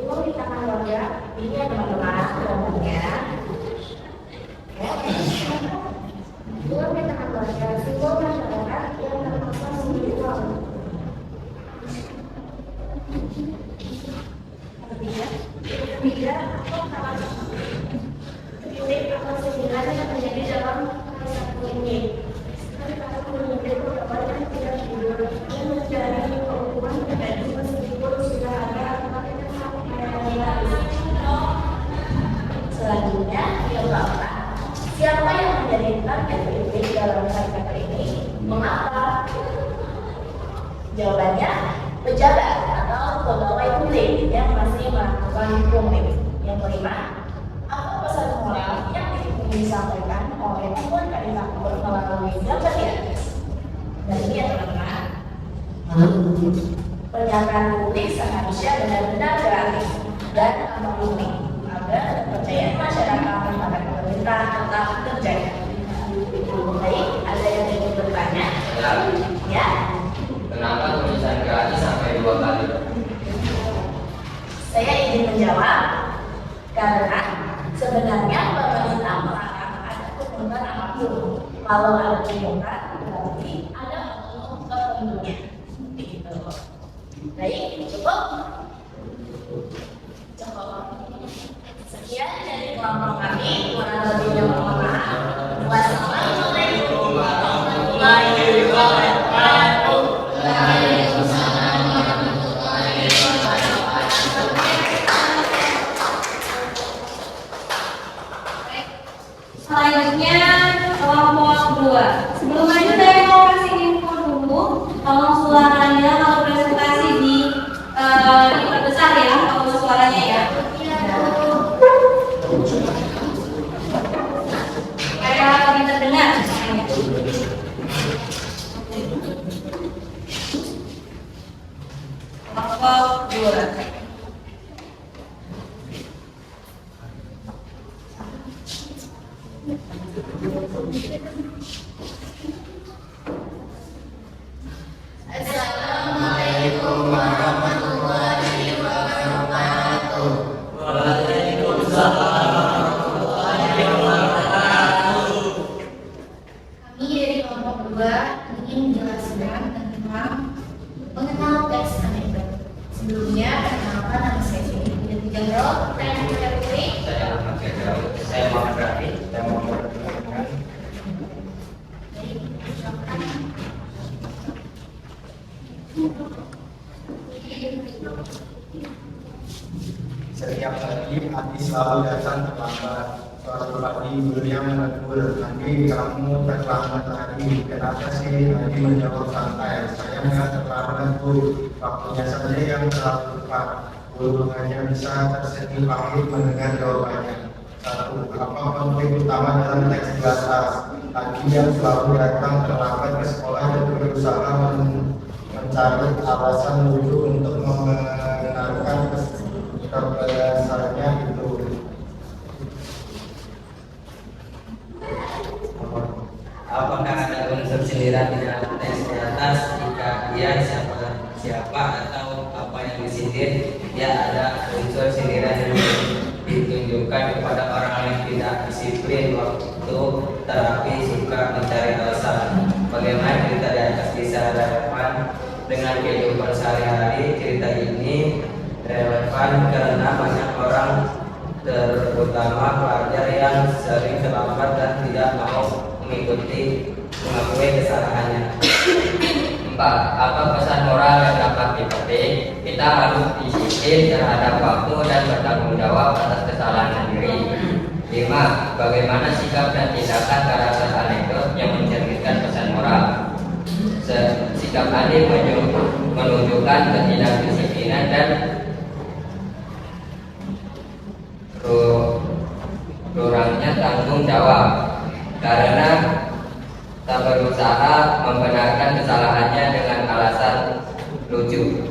[SPEAKER 2] Uang di tangan warga, ini ya teman-teman gambarnya. Uang di tangan warga, simbol masyarakat yang terpaksa membeli uang. Ketiga, titik atau sindiran yang terjadi dalam karikatur ini. Karikatur menyindir pegawai yang tidak jujur dan mencari keuntungan pribadi meskipun sudah ada selanjutnya, yang keempat, siapa yang menjadi target kritik dalam karikatur ini? Mengapa? Jawabannya, pejabat atau pegawai publik yang masih melakukan pungli. Yang kelima, apa pesan moral yang ingin disampaikan oleh pembuat karikatur melalui gambar di atas? Dan ini ya teman-teman, pernyataan publik seharusnya benar-benar gratis dan anonimi agar kepercayaan masyarakat kepada pemerintah tetap terjaga. Baik, ada yang ingin bertanya? Ya,
[SPEAKER 5] Kenapa tulisan GAI sampai 2 kali?
[SPEAKER 2] saya ingin menjawab karena sebenarnya pemerintah melarang ada pungutan apapun. Kalau ada pungutan berarti ada oknum tertentunya. Begitu. Baik, cukup. Sekian dari kelompok kami. Kurang lebihnya mohon maaf. Wassalamualaikum warahmatullahi wabarakatuh.
[SPEAKER 1] Selanjutnya kelompok 2. Sebelum lanjut saya mau kasih info dulu. Tolong suaranya kalau presentasi diperbesar ya, kalau suaranya ya. Supaya lebih terdengar. Kelompok 2.
[SPEAKER 2] Assalamualaikum warahmatullahi wabarakatuh. Kami dari kelompok 2 ingin menjelaskan tentang mengenal teks anekdot. Sebelumnya, perkenalkan nama saya Sini. Dan Jendral, saya Putri.
[SPEAKER 5] Saya Ahmad Firdaus, saya Muhammad Rafi, saya Muhammad
[SPEAKER 2] Baik, silakan.
[SPEAKER 6] Setiap pagi Adi selalu datang terlambat. Suatu pagi beliau menegur, "Adi, kamu terlambat lagi. Kenapa sih?" Adi menjawab santai, "Saya nggak terlambat, Bu. Waktunya saja yang terlalu cepat." Guru hanya bisa tersenyum pahit mendengar jawabannya. 1. Apa konflik utama dalam teks di atas? Adi yang selalu datang terlambat ke sekolah dan berusaha mencari alasan lucu untuk membenarkan kebiasaannya itu.
[SPEAKER 5] Apakah ada unsur sindiran di dalam teks di atas? Jika iya, siapa atau apa yang disindir? Ya, ada unsur sindiran yang ditunjukkan kepada orang yang tidak disiplin waktu terapi, suka mencari alasan. Bagaimana cerita di atas bisa relevan dengan kehidupan sehari-hari? Cerita ini relevan karena banyak orang, terutama pelajar yang sering terlambat dan tidak mau mengakui kesalahannya. 4. Apa pesan moral yang dapat dipetik? Kita harus disiplin terhadap waktu dan bertanggung jawab atas kesalahan sendiri. 5. Bagaimana sikap dan tindakan karakter anekdot yang mencerminkan pesan moral? Sikap Adi menunjukkan ketidakdisiplinan dan kurangnya tanggung jawab karena tak berusaha membenarkan kesalahannya dengan alasan lucu.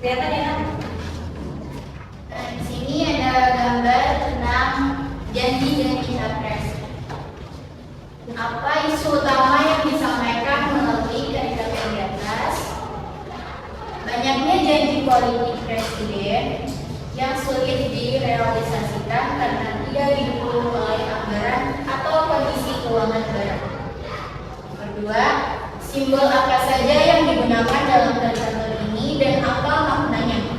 [SPEAKER 1] Kelihatan ya?
[SPEAKER 2] Nah, di sini ada gambar tentang janji-janji capres. Apa isu utama yang disampaikan melalui karikatur di atas? Banyaknya janji politik presiden yang sulit direalisasikan karena tidak didukung oleh anggaran atau kondisi keuangan negara. Kedua, simbol apa saja yang digunakan dalam karikatur ini dan apa maknanya?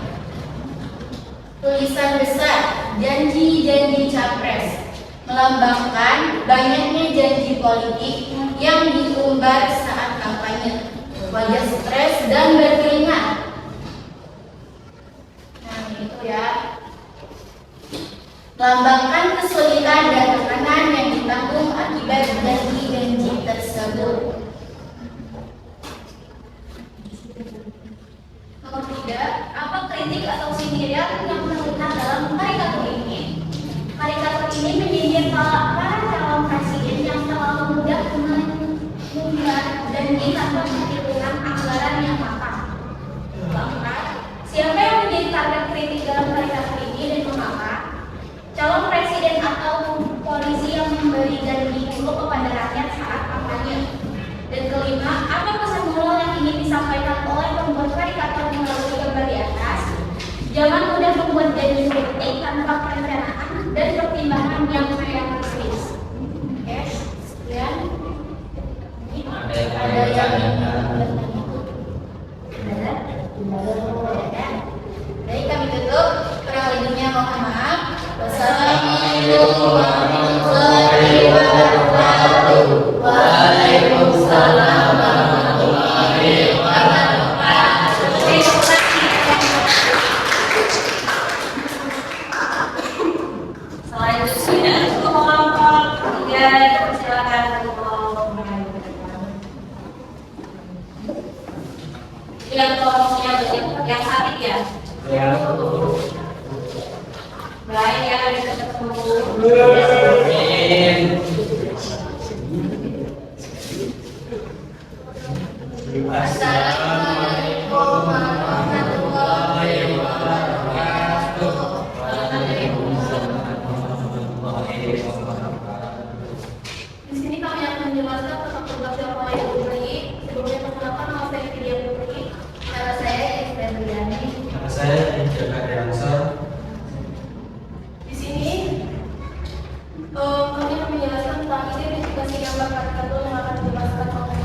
[SPEAKER 2] Tulisan besar, janji-janji capres, melambangkan banyaknya janji politik yang diumbar saat kampanye, wajah stres dan berkeringat. Nah, itu ya. Melambangkan kesulitan dan tekanan yang ditanggung akibat janji-janji tersebut. Nomor 3, apa kritik atau sindiran yang terlihat dalam warahmatullahi wabarakatuh. Waalaikumsalam warahmatullahi wabarakatuh.
[SPEAKER 1] Selanjutnya untuk kelompok 3 dipersilakan untuk yang kelompoknya yang sakit ya. Baik ya, bisa ketemu.
[SPEAKER 2] Assalamualaikum warahmatullahi wabarakatuh.
[SPEAKER 7] Di sini kami akan menjelaskan tentang tugas yang mulai diberi. Sebelumnya perkenalkan nama saya Fidia Putri. Nama saya Isma Briani.
[SPEAKER 4] Nama saya Jaka Deansa.
[SPEAKER 7] Di sini kami akan menjelaskan tentang identifikasi gambar karikatur yang akan dijelaskan oleh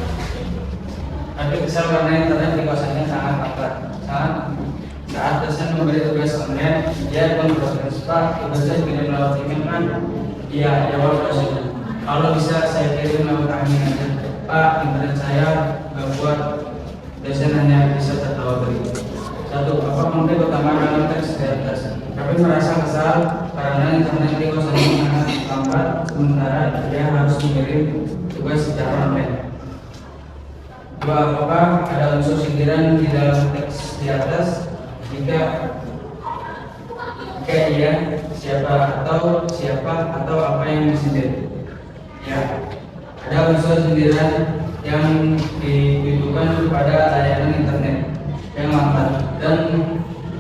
[SPEAKER 4] Tapi kesal karena internet di kosannya sangat lambat. Saat dosen memberi tugas online, dia pun berproses, Pak, tugasnya kirim lewat email kan? Iya, jawab dosennya. Kalau bisa saya kirim lewat email aja. Pak, internet saya nggak kuat. Dosen hanya bisa tertawa begitu. 1. Apa mungkin utama dalam teks di atas? Tapi merasa kesal karena internet di kosannya sangat lambat, sementara dia harus mengirim tugas secara online. 2. Apakah ada unsur sindiran di dalam teks di atas? Jika iya, siapa atau apa yang disindir? Ya, ada unsur sindiran yang ditujukan kepada layanan internet yang lambat dan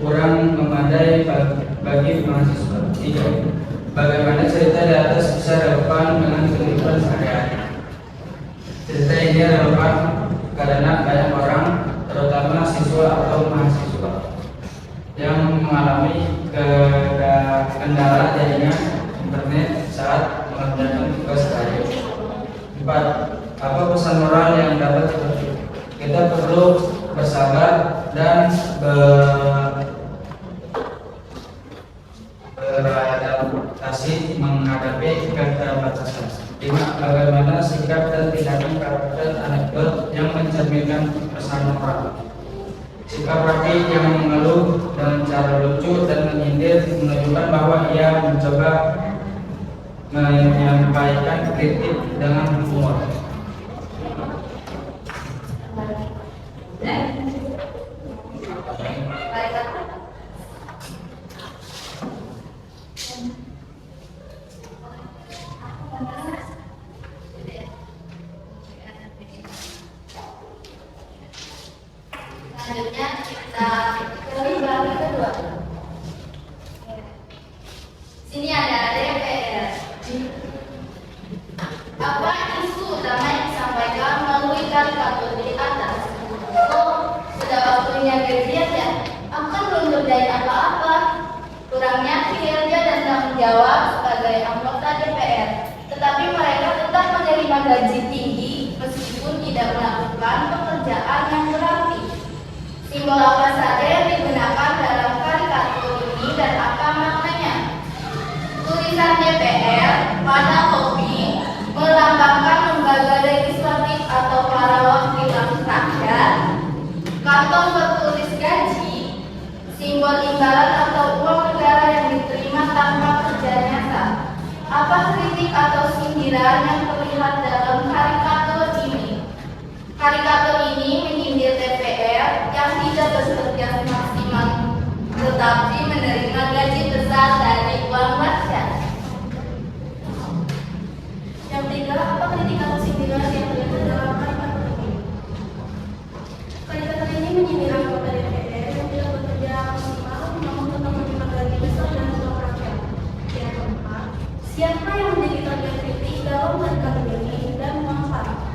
[SPEAKER 4] kurang memadai bagi mahasiswa. 3. Bagaimana cerita di atas bisa relevan dengan kehidupan sehari-hari? Cerita ini relevan karena banyak orang, terutama siswa atau mahasiswa, yang mengalami kendala jadinya internet saat mengerjakan tugas sehari. 4. Apa pesan moral yang dapat kita perlu bersabar dan beradaptasi menghadapi keterbatasan. 5. Bagaimana sikap dan tindakan karakter anekdot yang mencerminkan pesan moral? Sikap Raffi yang mengeluh dengan cara lucu dan menyindir menunjukkan bahwa ia mencoba menyampaikan kritik dengan humor.
[SPEAKER 7] Selanjutnya kita ke bagian kedua. Sini ada DPR. Apa isu utama yang disampaikan melalui karikatur di atas? Oh, sudah waktunya kerja ya. Aku kan belum kerjain apa-apa. Kurangnya kinerja dan tanggung jawab sebagai anggota DPR. Tetapi mereka tetap menerima gaji tinggi meskipun tidak melakukan pekerjaan yang berarti. Simbol apa saja yang digunakan dalam karikatur ini dan apa maknanya? Tulisan DPR pada kopi melambangkan lembaga legislatif atau para wakilan rakyat. Kantong bertulis gaji, simbol imbalan atau uang negara yang diterima tanpa kerja nyata. Apa kritik atau sindiran yang terlihat dalam karikatur ini? Karikatur ini menyindir DPR yang tidak bekerja maksimal, tetapi menerima gaji besar dari uang rakyat. Yang 3, apa kritik atau sindiran yang terlihat dalam karikatur ini? Karikatur ini menyindir anggota DPR yang tidak bekerja maksimal, namun tetap menerima gaji besar dari uang rakyat. Yang 4, siapa yang menjadi target kritik dalam karikatur ini dan mengapa?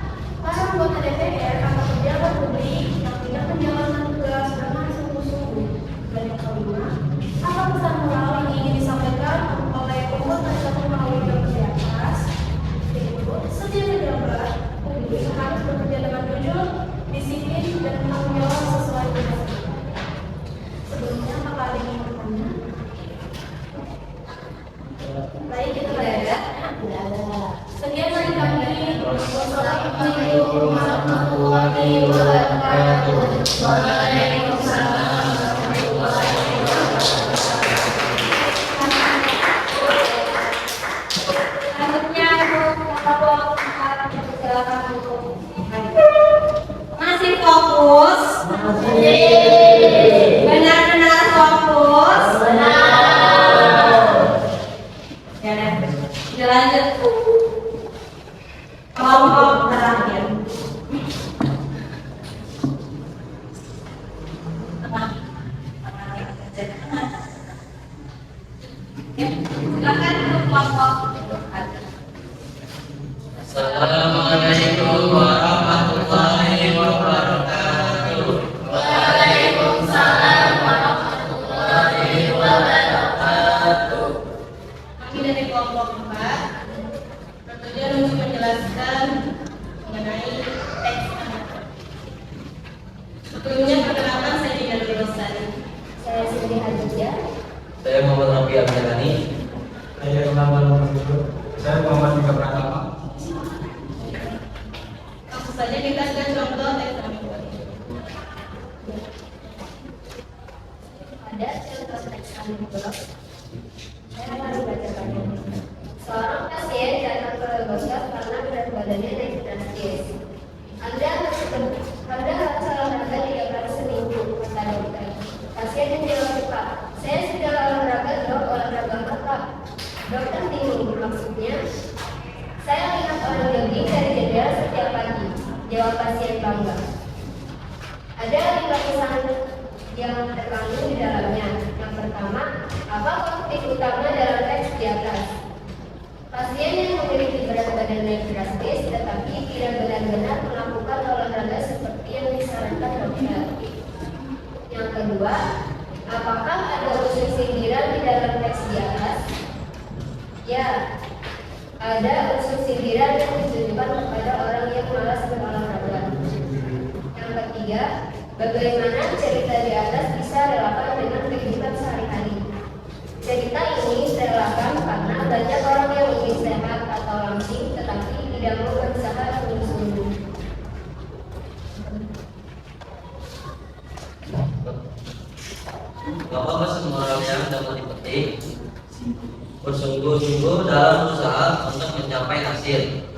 [SPEAKER 7] Para anggota DPR atau pejabat publik yang tidak menjalankan tugas dengan sungguh-sungguh. Dan yang kelima, apa pesan moral yang ingin disampaikan oleh pembuat karikatur melalui gambar di atas? Yaitu, setiap pejabat publik harus bekerja dengan jujur, disiplin, dan bertanggung jawab sesuai tugasnya. Sebelumnya, apakah ada yang ingin bertanya? Baik, kita
[SPEAKER 1] Dilanjut kelompok terakhir. Silakan kelompok.
[SPEAKER 5] Assalamualaikum warahmatullahi wabarakatuh.
[SPEAKER 7] Waalaikumsalam warahmatullahi wabarakatuh.
[SPEAKER 2] Kami dari kelompok 4 bertujuan untuk menjelaskan mengenai teks anatomi. Sebelumnya perkenalkan saya Dina Lulustari.
[SPEAKER 7] Saya Siti Hadijah.
[SPEAKER 5] Saya Muhammad Rafi Abdulani.
[SPEAKER 6] Saya Muhammad Rafi. Saya Muhammad Ika Pratama.
[SPEAKER 2] Langsung saja kita akan contoh teks anatomi.
[SPEAKER 7] Ada contoh teks anatomi. Saya akan membacakannya. Seorang pasien datang ke dokter karena berat badannya naik drastis. Anda harus olahraga 3 kali seminggu, kata dokter. Pasien menjawab, Pak, saya sudah olahraga dok, olahraga apa? Dokter bingung, maksudnya? Saya lihat orang jogging dari jendela setiap pagi, jawab pasien bangga. Ada 5 pesan yang terkandung di dalamnya. Yang pertama, apa topik utama dalam teks di atas? Pasien yang memiliki berat badan naik drastis tetapi tidak benar-benar melakukan olahraga seperti yang disarankan dokter. Yang kedua, apakah ada unsur sindiran di dalam teks di atas? Ya, ada unsur sindiran yang ditujukan kepada orang yang malas berolahraga. Yang ketiga, bagaimana cerita di atas bisa relevan dengan kehidupan sehari-hari? Cerita ini relevan karena banyak orang yang ingin sehat atau langsing tetapi tidak mau berusaha sungguh-sungguh.
[SPEAKER 5] Bapak semua yang dapat dipetik bersungguh-sungguh dalam usaha untuk mencapai hasil.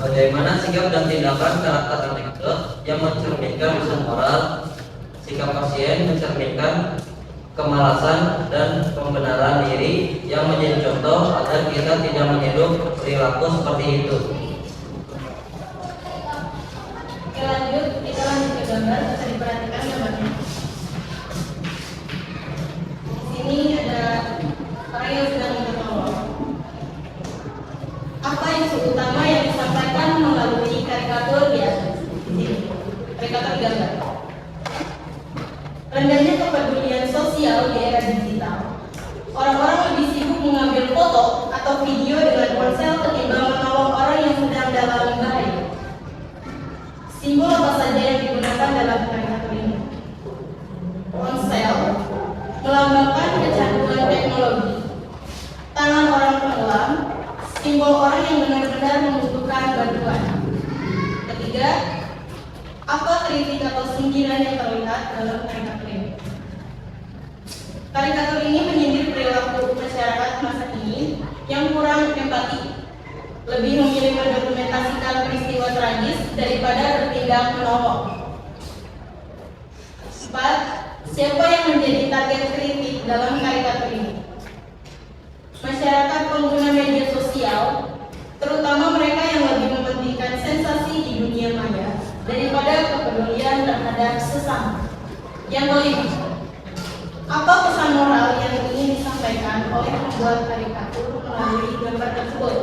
[SPEAKER 5] Bagaimana sikap dan tindakan karakter anekdot yang mencerminkan pesan moral? Sikap pasien mencerminkan kemalasan dan pembenaran diri yang menjadi contoh agar kita tidak meniru perilaku seperti itu.
[SPEAKER 2] Oke, lanjut, kita lanjut ke gambar. Bisa diperhatikan gambarnya. Di sini ada orang yang sedang menolong. Apa isu utama yang disampaikan melalui karikatur di atas? Di sini, karikatur gambar. Rendahnya kepedulian sosial di era digital. Orang-orang lebih sibuk mengambil foto atau video dengan ponsel ketimbang menolong orang yang sedang dalam bahaya. Simbol apa saja yang digunakan dalam karikatur ini? Ponsel melambangkan kecanduan teknologi. Tangan orang tenggelam, simbol orang yang benar-benar membutuhkan bantuan. Ketiga, apa kritik atau sindiran yang terlihat dalam karikatur ini? Karikatur ini menyindir perilaku masyarakat masa kini yang kurang empati, lebih memilih mendokumentasikan peristiwa tragis daripada bertindak menolong. 4. Siapa yang menjadi target kritik dalam karikatur ini? Masyarakat pengguna media sosial, terutama mereka yang lebih mementingkan sensasi di dunia maya daripada kepedulian terhadap sesama. Yang kelima, apa pesan moral yang ingin disampaikan oleh pembuat karikatur melalui gambar tersebut?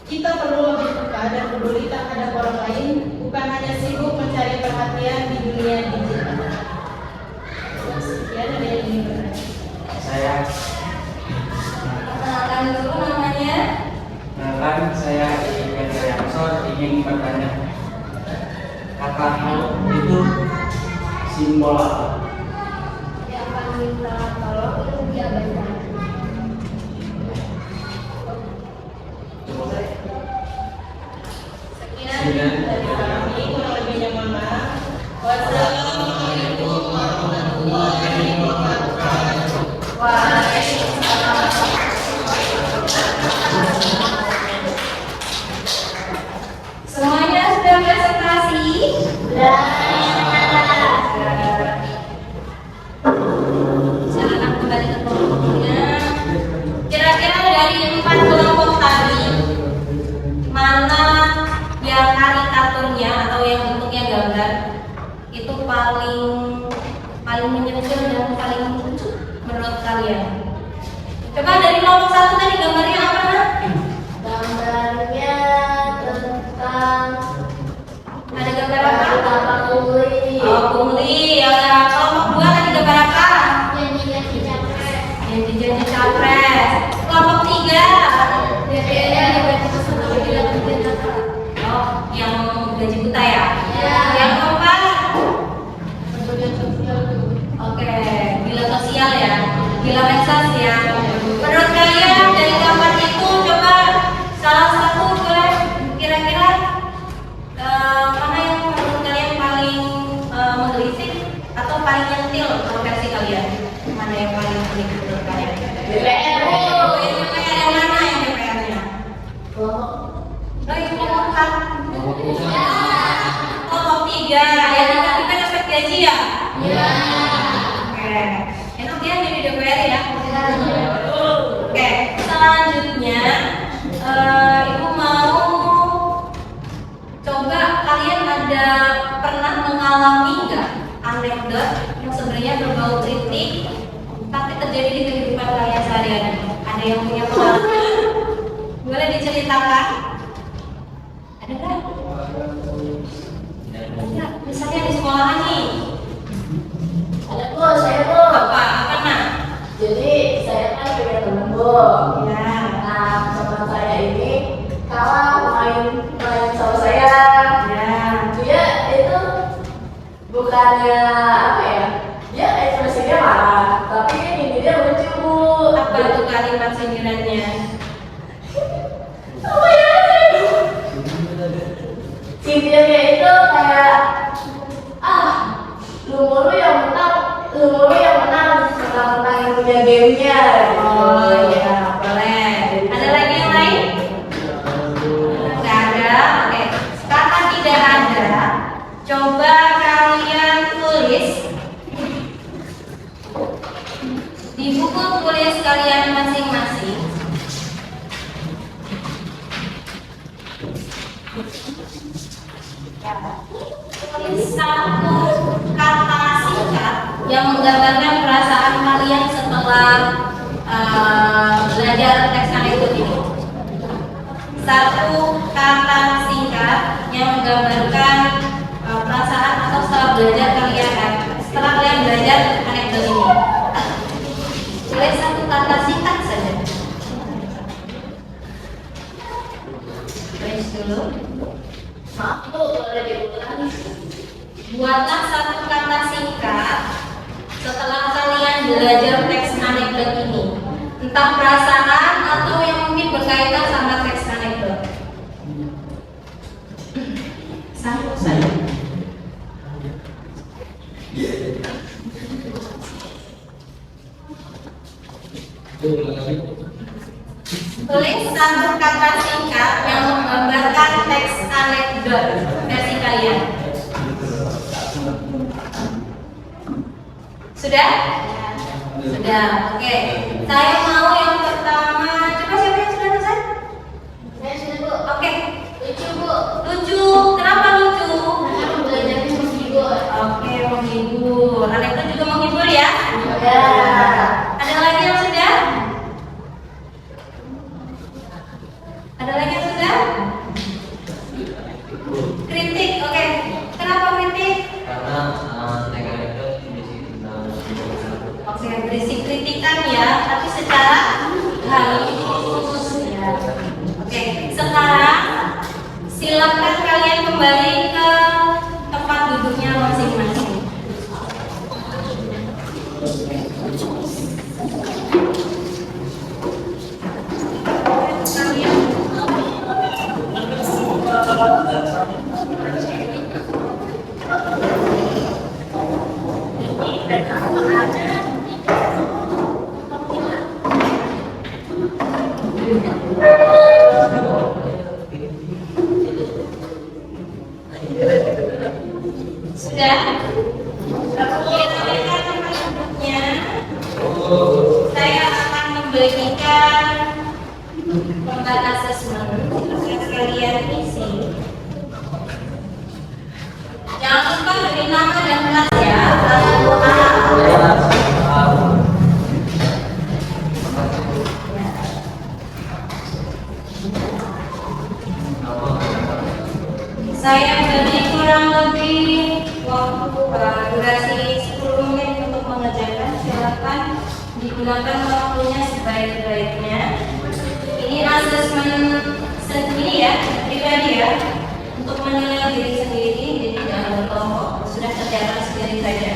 [SPEAKER 2] Kita perlu lebih peka dan peduli terhadap orang lain, bukan hanya sibuk mencari perhatian di dunia digital. Sekian ada yang ingin bertanya.
[SPEAKER 8] Saya
[SPEAKER 1] Perkenalkan dulu namanya.
[SPEAKER 8] saya Hendrianso ingin bertanya, kata hal itu simbol apa?
[SPEAKER 7] Yang akan minta tolong itu diabaikan.
[SPEAKER 2] Sekian dari kami, kurang lebihnya mohon maaf. Wassalamualaikum warahmatullahi wabarakatuh.
[SPEAKER 1] Waalaikumsalam. Semuanya sudah presentasi? Silakan kembali ke kelompoknya. Kira-kira dari 4 paling menyentuh dan paling lucu menurut kalian? Coba dari kelompok 1 tadi gambarnya apa, Nak?
[SPEAKER 7] Gambarnya tentang
[SPEAKER 1] Ada gambar apa?
[SPEAKER 7] apa pungli.
[SPEAKER 1] Oh, pungli. Ya, kelompok 2 tadi gambar apa?
[SPEAKER 7] Janji-janji capres.
[SPEAKER 1] Janji-janji capres. Kelompok 3.
[SPEAKER 7] DPR yang berpesan
[SPEAKER 1] Oh, yang gaji buta ya?
[SPEAKER 7] Ya.
[SPEAKER 1] Yang keempat.
[SPEAKER 7] Kemudian sosial tuh.
[SPEAKER 1] Oke, gila sosial ya, gila medsos ya. Menurut kalian dari gambar itu coba salah satu boleh kira-kira mana yang menurut kalian paling menggelitik atau paling nyentil kalau versi kalian? Mana yang paling unik menurut kalian?
[SPEAKER 2] DPR.
[SPEAKER 1] Oh, yang DPR yang mana yang DPR-nya? Oh, yang kelompok 4. Kelompok 3, yang kita dapat gaji ya?
[SPEAKER 7] Ya.
[SPEAKER 1] Oke, enak ya jadi DPR ya. Oke, selanjutnya ibu mau coba kalian ada pernah mengalami nggak anekdot yang sebenarnya berbau kritik tapi terjadi di kehidupan kalian sehari-hari? Ada yang punya pengalaman? Boleh diceritakan? Ada nggak? Ya, misalnya di sekolahan nih.
[SPEAKER 2] Ada Bu, saya Bu.
[SPEAKER 1] Apa Nak?
[SPEAKER 2] Jadi saya kan punya temen Bu.
[SPEAKER 1] Ya.
[SPEAKER 2] Nah, teman saya ini kalah main sama saya.
[SPEAKER 1] Ya.
[SPEAKER 2] Dia itu bukannya apa ya? Dia ekspresinya marah, tapi dia lucu Bu.
[SPEAKER 1] Apa itu kalimat sindirannya?
[SPEAKER 2] Apa ya? Sindirnya itu kayak lu yang menang yang punya gamenya.
[SPEAKER 1] Oh iya, boleh. Ada lagi yang lain? Tidak ada. Oke. Kata tidak ada. Coba kalian tulis di buku tulis kalian masing-masing. Tulis satu kata singkat yang menggambarkan perasaan kalian setelah belajar teks anekdot ini. Satu kata singkat yang menggambarkan perasaan atau setelah belajar anekdot ini. Tulis satu kata singkat saja. Tulis dulu.
[SPEAKER 2] Maaf Bu, boleh diulang?
[SPEAKER 1] Buatlah satu kata singkat setelah kalian belajar teks anekdot ini. Entah perasaan atau yang mungkin berkaitan sama teks anekdot. Satu saja. Tulis satu kata singkat yang menggambarkan teks anekdot versi kalian. Sudah? Sudah. Oke. Saya mau yang pertama. Coba siapa yang sudah selesai?
[SPEAKER 7] Saya sudah Bu.
[SPEAKER 1] Oke.
[SPEAKER 7] Lucu Bu.
[SPEAKER 1] Lucu. Kenapa lucu?
[SPEAKER 7] Karena belajarnya menghibur.
[SPEAKER 1] Oke, menghibur. Anekdot juga menghibur ya?
[SPEAKER 2] Ya.
[SPEAKER 1] Ada lagi yang sudah? Ada lagi yang sudah? Kritik. Oke. Kenapa kritik?
[SPEAKER 5] Karena teks anekdot berisi tentang
[SPEAKER 1] Oke, berisi kritikan ya, tapi secara halus ya. Oke, sekarang silakan kalian kembali ke tempat duduknya masing-masing. Sudah? Kita berikan tempat duduknya. Saya akan membagikan lembar asesmen. Silakan kalian isi. Jangan lupa beri nama dan kelas ya. Kelas 2A. Saya beri kurang lebih waktu durasi 10 menit untuk mengerjakan. Silakan digunakan waktunya sebaik-baiknya. Ini asesmen sendiri ya, pribadi ya, untuk menilai diri sendiri. Jadi jangan berkelompok, sudah kerjakan sendiri saja.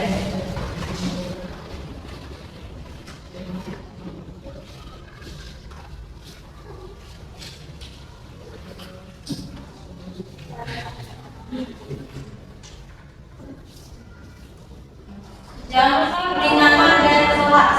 [SPEAKER 1] Jangan lupa beri nama dan kelas.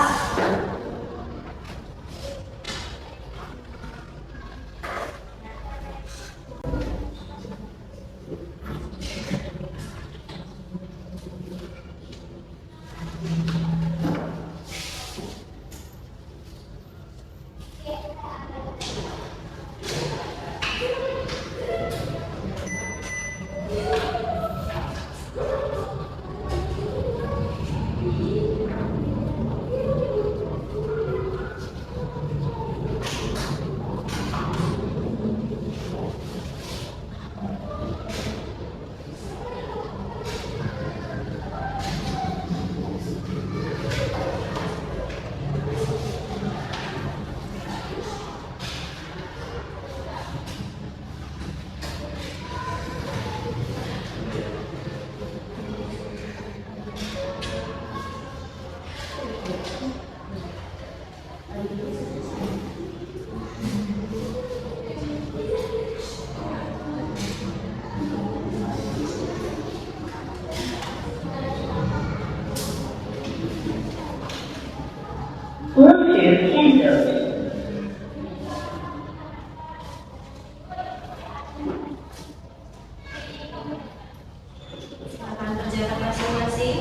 [SPEAKER 1] Silakan kerjakan masing-masing.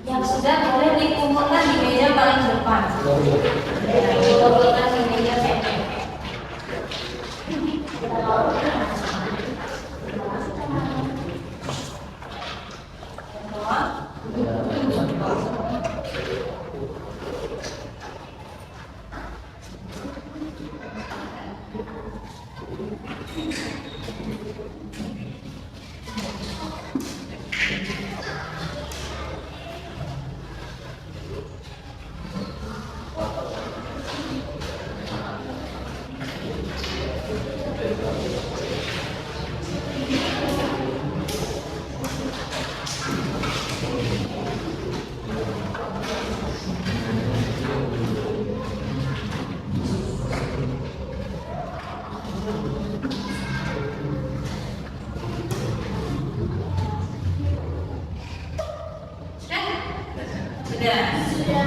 [SPEAKER 1] Yang sudah boleh dikumpulkan di meja paling depan. Dikumpulkan di meja center. Sudah.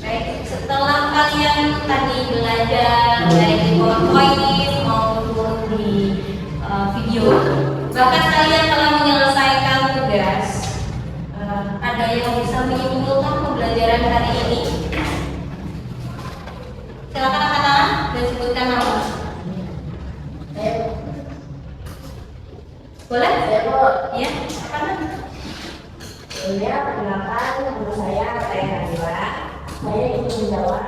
[SPEAKER 1] Baik, setelah kalian tadi belajar baik di PowerPoint maupun di video, bahkan kalian telah menyelesaikan tugas, ada yang bisa menyimpulkan pembelajaran hari ini? Silakan angkat tangan dan sebutkan nama. Boleh? Ya, apa nama?
[SPEAKER 2] Ya, perkenalkan nama saya Nabila. Saya ingin menjawab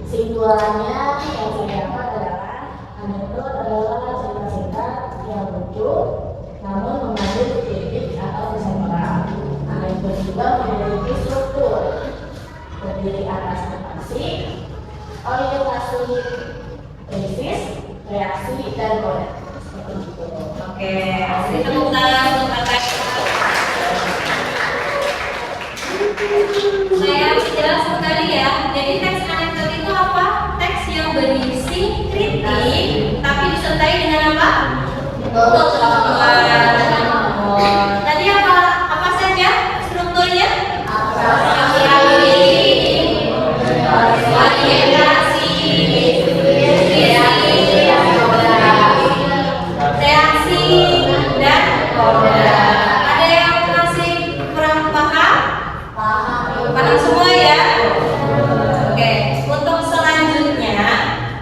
[SPEAKER 2] kesimpulannya yang saya dapat adalah anekdot adalah cerita-cerita yang lucu namun mengandung titik atau pesan moral. Anekdot juga memiliki struktur terdiri atas narasi, orientasi, tesis, reaksi, dan kode. Seperti itu.
[SPEAKER 1] Oke, kasih tepuk tangan untuk kakak. Saya jelas sekali ya. Jadi teks anekdot itu apa? Teks yang berisi kritik, tapi disertai dengan apa? Kebetulan. Tadi apa saja strukturnya? Reaksi dan kode. Ada yang masih kurang paham? Paham semua ya? Oke, untuk selanjutnya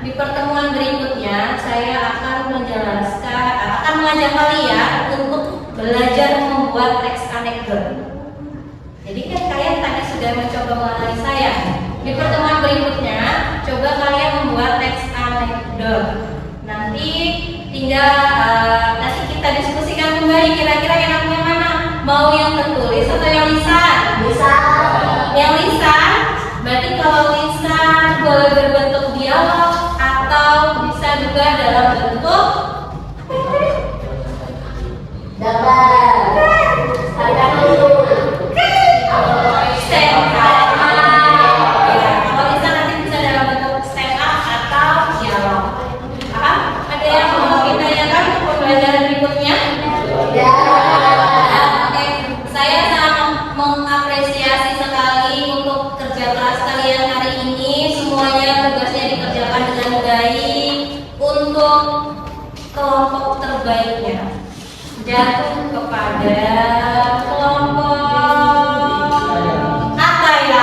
[SPEAKER 1] di pertemuan berikutnya saya akan mengajak kalian untuk belajar membuat teks anekdot. Jadi kan kalian tadi sudah mencoba menganalisa saya. Di pertemuan berikutnya coba kalian membuat teks anekdot. Nanti tinggal nanti kita diskusikan kembali kira-kira enaknya mana? Mau yang tertulis atau yang lisan? Yang lisan, berarti kalau lisan boleh berbentuk dialog atau bisa juga dalam bentuk stand up. Kalau lisan nanti bisa dalam bentuk stand up atau dialog. Paham? Ada yang mau ditanyakan untuk pembelajaran berikutnya? Oke, saya sangat mengapresiasi sekali untuk kerja keras kalian hari ini. Semuanya tugasnya dikerjakan dengan baik untuk kelompok terbaiknya. Jatuh kepada kelompok apa ya?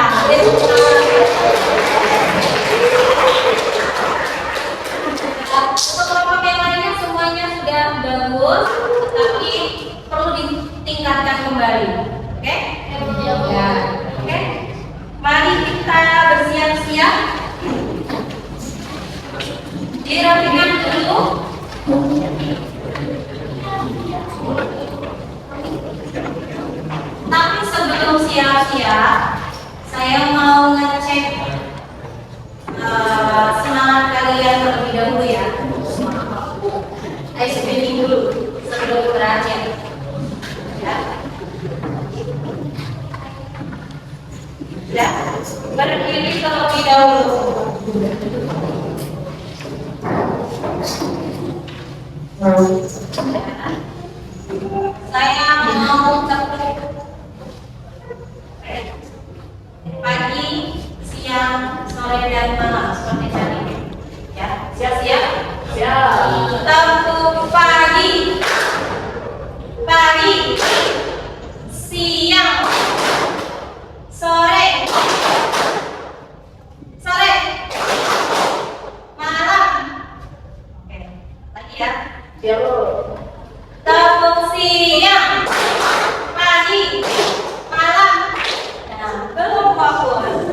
[SPEAKER 1] Untuk kelompok yang lainnya semuanya sudah bagus, tetapi perlu ditingkatkan kembali. Oke? Ya. Oke. Mari kita bersiap-siap. Dirapikan dulu. Tapi sebelum siap-siap, saya mau ngecek semangat kalian terlebih dahulu ya. Ice breathing dulu sebelum berakhir. Ya. Ya, berdiri terlebih dahulu. Saya mau tepuk pagi, siang, sore, dan malam seperti tadi. Ya, siap-siap? Siap. Tepuk pagi, siang, sore, malam. Oke, lagi ya. Tepuk siang, pagi, malam. Nah, belum fokus.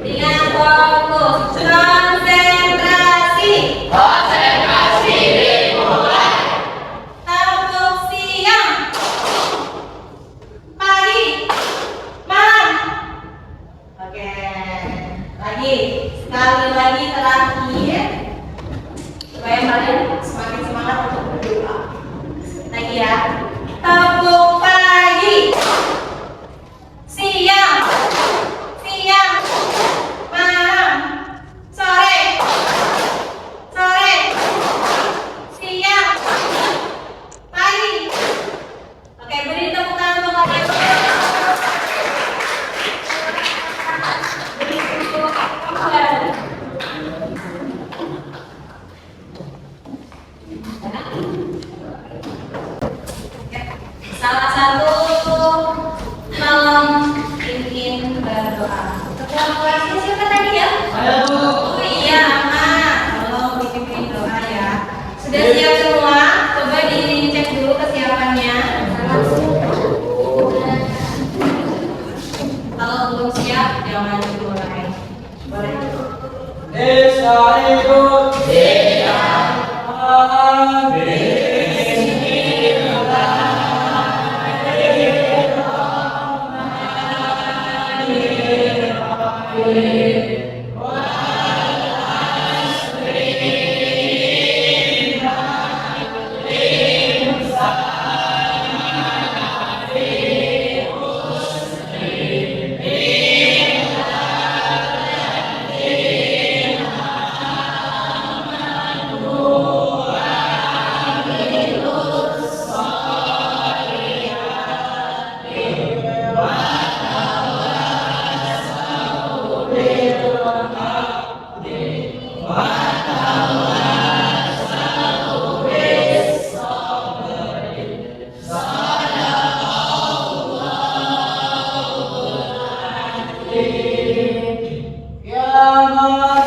[SPEAKER 1] Dengan fokus, konsentrasi. Dimulai. Tepuk siang, pagi, malam. Oke, lagi. Sekali lagi terakhir. Supaya kalian semakin semangat untuk berdoa. Lagi ya. Tepuk pagi, siang, malam.
[SPEAKER 4] Saya Bu.
[SPEAKER 1] Oh iya, Anak. Tolong pimpin doa ya. Sudah siap semua? Coba dicek dulu kesiapannya. Kalau belum siap, jangan dimulai. Boleh?
[SPEAKER 4] Desa ikut. Ya